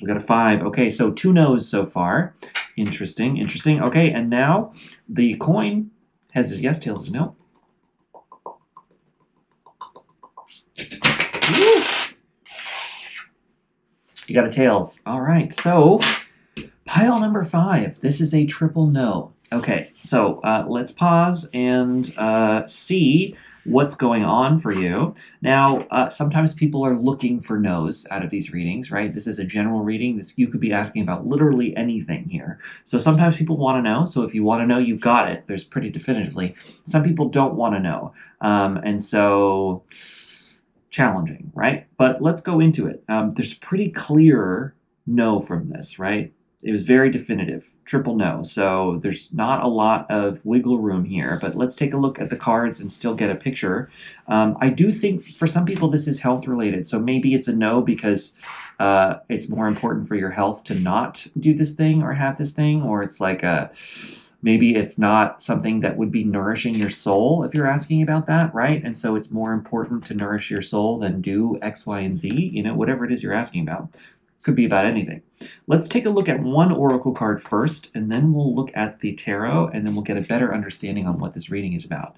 We got a 5. Okay, so 2 no's so far. Interesting. Okay, and now the coin, heads is yes, tails is no. Woo! You got a tails. All right, so pile number 5. This is a triple no. Okay, so let's pause and see what's going on for you. Now, sometimes people are looking for no's out of these readings, right? This is a general reading. You could be asking about literally anything here. So sometimes people want to know. So if you want to know, you got it. There's pretty definitively. Some people don't want to know. And so challenging, right? But let's go into it. There's pretty clear no from this, right? It was very definitive, triple no. So there's not a lot of wiggle room here, but let's take a look at the cards and still get a picture. I do think for some people this is health related. So maybe it's a no because it's more important for your health to not do this thing or have this thing, or it's like maybe it's not something that would be nourishing your soul if you're asking about that, right? And so it's more important to nourish your soul than do X, Y, and Z, whatever it is you're asking about. Could be about anything. Let's take a look at one oracle card first, and then we'll look at the tarot, and then we'll get a better understanding on what this reading is about.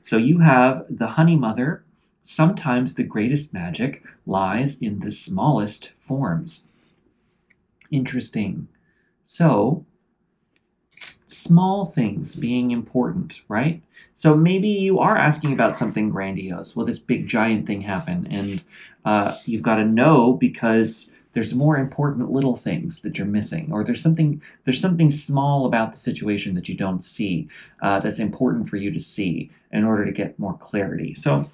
So you have the Honey Mother. Sometimes the greatest magic lies in the smallest forms. Interesting. So small things being important, right? So maybe you are asking about something grandiose. Will this big giant thing happen? And you've got to know because there's more important little things that you're missing, or there's something small about the situation that you don't see that's important for you to see in order to get more clarity. So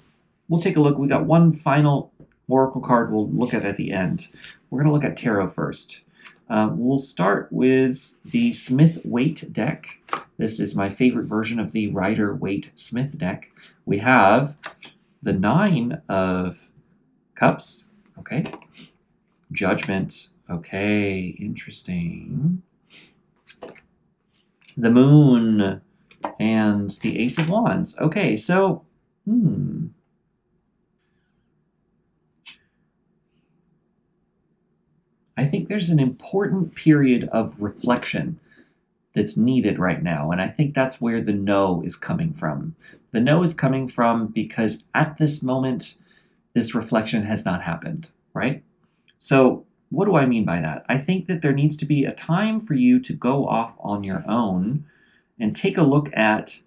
we'll take a look. We got one final oracle card we'll look at the end. We're going to look at tarot first. We'll start with the Smith-Waite deck. This is my favorite version of the Rider-Waite-Smith deck. We have the 9 of Cups. Okay. Judgment. Okay, interesting. The Moon and the Ace of Wands. Okay, so, I think there's an important period of reflection that's needed right now, and I think that's where the no is coming from. The no is coming from because at this moment, this reflection has not happened, right? So what do I mean by that? I think that there needs to be a time for you to go off on your own and take a look at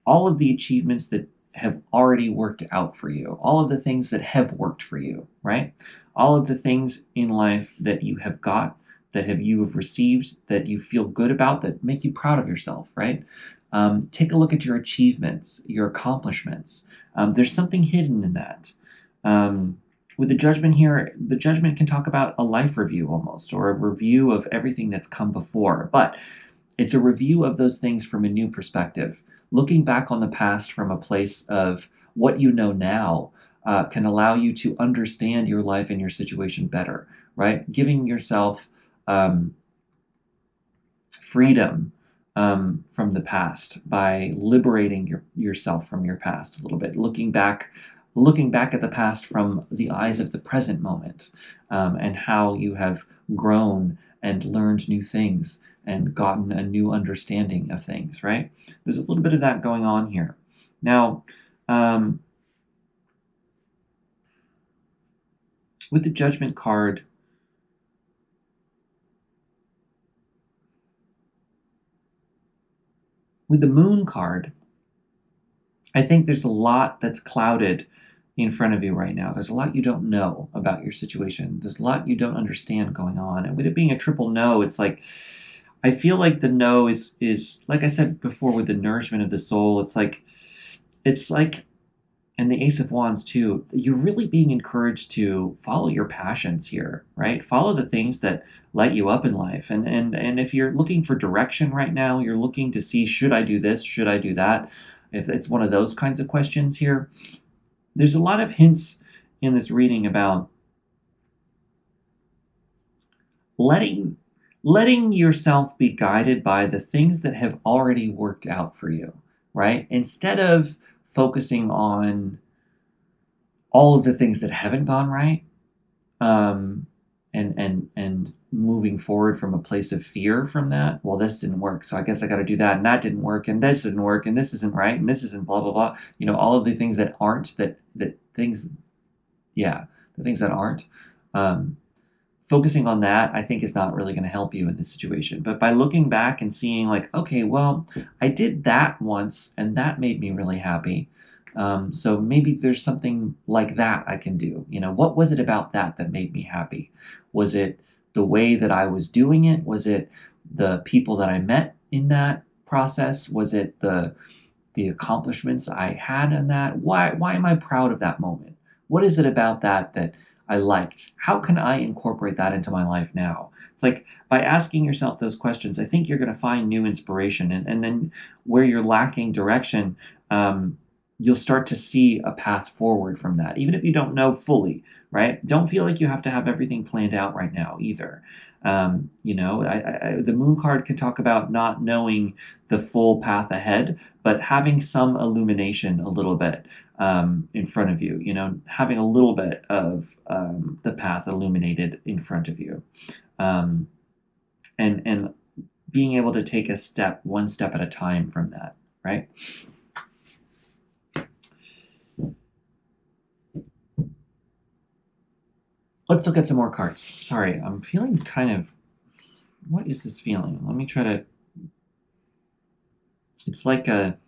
all of the achievements that have already worked out for you, all of the things that have worked for you, right? All of the things in life that you have got, you have received, that you feel good about, that make you proud of yourself, right? Take a look at your achievements, your accomplishments. There's something hidden in that. With the Judgment here, the Judgment can talk about a life review almost, or a review of everything that's come before. But it's a review of those things from a new perspective. Looking back on the past from a place of what you know now can allow you to understand your life and your situation better, right? Giving yourself freedom from the past by liberating yourself from your past a little bit, looking back at the past from the eyes of the present moment, and how you have grown and learned new things and gotten a new understanding of things, right? There's a little bit of that going on here. Now, with the Judgment card, with the Moon card, I think there's a lot that's clouded in front of you right now. There's a lot you don't know about your situation. There's a lot you don't understand going on. And with it being a triple no, it's like, I feel like the no is like I said before with the nourishment of the soul, it's like, and the Ace of Wands too, you're really being encouraged to follow your passions here, right? Follow the things that light you up in life. And if you're looking for direction right now, you're looking to see, should I do this? Should I do that? If it's one of those kinds of questions here, there's a lot of hints in this reading about letting yourself be guided by the things that have already worked out for you, right? Instead of focusing on all of the things that haven't gone right, and moving forward from a place of fear from that. Well, this didn't work, so I guess I got to do that, and that didn't work, and this didn't work, and this isn't right, and this isn't blah blah blah. All of the things that aren't that things, yeah, the things that aren't. Focusing on that, I think, is not really going to help you in this situation. But by looking back and seeing, like, okay, well, I did that once, and that made me really happy. So maybe there's something like that I can do. What was it about that made me happy? Was it the way that I was doing it? Was it the people that I met in that process? Was it the accomplishments I had in that? Why am I proud of that moment? What is it about that I liked? How can I incorporate that into my life now? It's like, by asking yourself those questions, I think you're going to find new inspiration. And then where you're lacking direction, you'll start to see a path forward from that, even if you don't know fully, right? Don't feel like you have to have everything planned out right now either. The Moon card can talk about not knowing the full path ahead, but having some illumination a little bit in front of you, having a little bit of the path illuminated in front of you. And being able to take one step at a time from that, right? Let's look at some more cards. Sorry, I'm feeling kind of... What is this feeling? Let me try to... It's like a...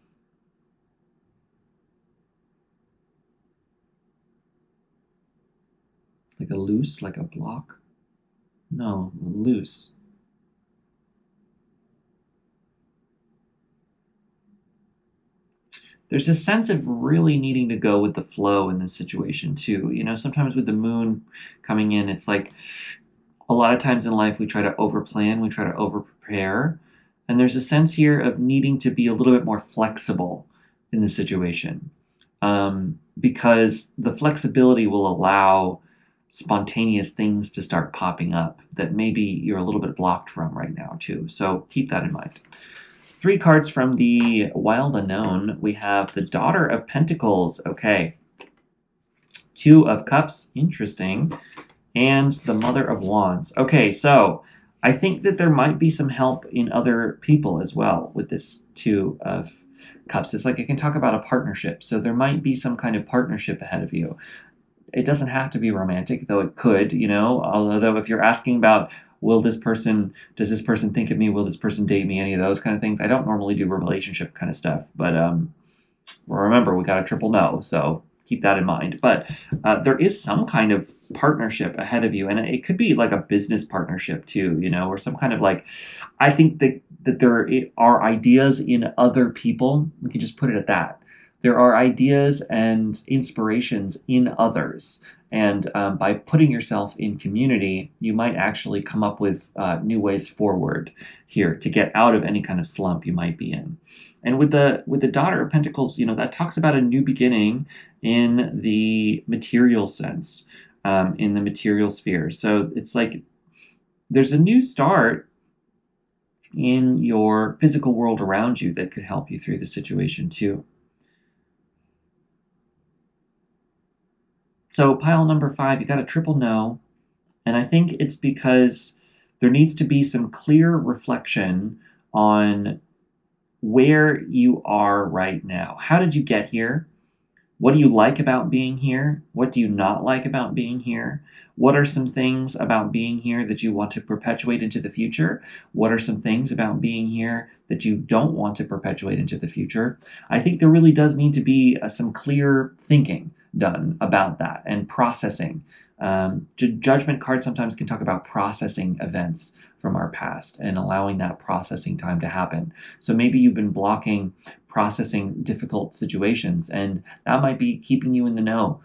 Like a loose, like a block? No, loose. There's a sense of really needing to go with the flow in this situation too. Sometimes with the moon coming in, it's like a lot of times in life we try to overplan, we try to overprepare, and there's a sense here of needing to be a little bit more flexible in the situation, because the flexibility will allow spontaneous things to start popping up that maybe you're a little bit blocked from right now too. So keep that in mind. 3 cards from the Wild Unknown. We have the Daughter of Pentacles. Okay. 2 of Cups. Interesting. And the Mother of Wands. Okay, so I think that there might be some help in other people as well with this 2 of Cups. It's like it can talk about a partnership. So there might be some kind of partnership ahead of you. It doesn't have to be romantic, though it could, although if you're asking about, does this person think of me? Will this person date me? Any of those kind of things. I don't normally do relationship kind of stuff, but remember, we got a triple no, so keep that in mind. But there is some kind of partnership ahead of you, and it could be like a business partnership too, or some kind of like, I think that there are ideas in other people. We can just put it at that. There are ideas and inspirations in others. And by putting yourself in community, you might actually come up with new ways forward here to get out of any kind of slump you might be in. And with the Daughter of Pentacles, that talks about a new beginning in the material sense, in the material sphere. So it's like there's a new start in your physical world around you that could help you through the situation too. So pile number 5, you got a triple no. And I think it's because there needs to be some clear reflection on where you are right now. How did you get here? What do you like about being here? What do you not like about being here? What are some things about being here that you want to perpetuate into the future? What are some things about being here that you don't want to perpetuate into the future? I think there really does need to be some clear thinking done about that and processing. Judgment cards sometimes can talk about processing events from our past and allowing that processing time to happen. So maybe you've been blocking processing difficult situations, and that might be keeping you in the know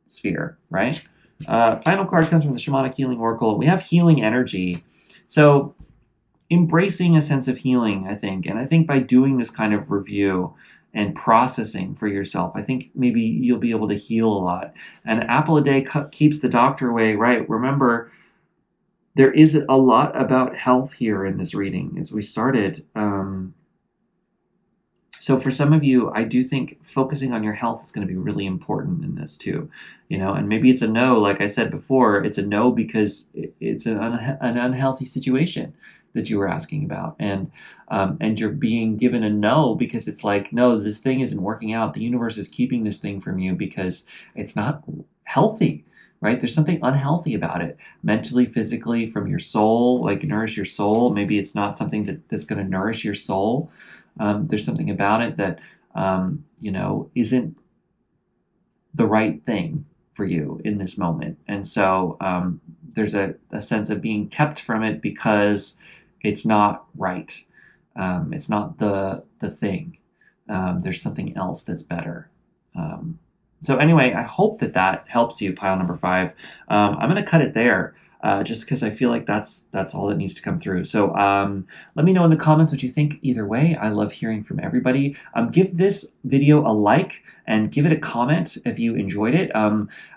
sphere, right? Final card comes from the Shamanic Healing Oracle. We have healing energy. So embracing a sense of healing, I think. And I think by doing this kind of review and processing for yourself, I think maybe you'll be able to heal a lot. And apple a day keeps the doctor away, right? Remember, there is a lot about health here in this reading as we started. So for some of you, I do think focusing on your health is going to be really important in this too, and maybe it's a no, like I said before, it's a no because it's an unhealthy situation that you were asking about. And you're being given a no because it's like, no, this thing isn't working out. The universe is keeping this thing from you because it's not healthy, right? There's something unhealthy about it, mentally, physically, from your soul, like nourish your soul. Maybe it's not something that's going to nourish your soul. There's something about it that, isn't the right thing for you in this moment. And so there's a sense of being kept from it because it's not right. It's not the thing. There's something else that's better. So anyway, I hope that helps you, pile number 5. I'm going to cut it there. Just because I feel like that's all that needs to come through. So let me know in the comments what you think either way. I love hearing from everybody. Give this video a like and give it a comment if you enjoyed it.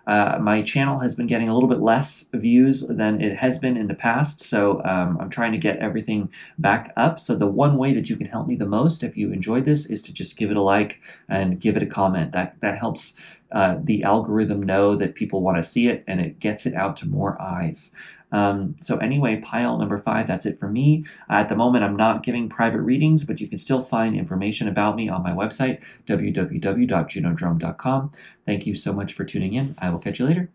My channel has been getting a little bit less views than it has been in the past, so I'm trying to get everything back up. So the one way that you can help me the most if you enjoyed this is to just give it a like and give it a comment. That helps the algorithm know that people want to see it, and it gets it out to more eyes. So anyway, pile number 5, that's it for me. At the moment, I'm not giving private readings, but you can still find information about me on my website, www.junodrome.com. Thank you so much for tuning in. I will catch you later.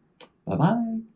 Bye-bye.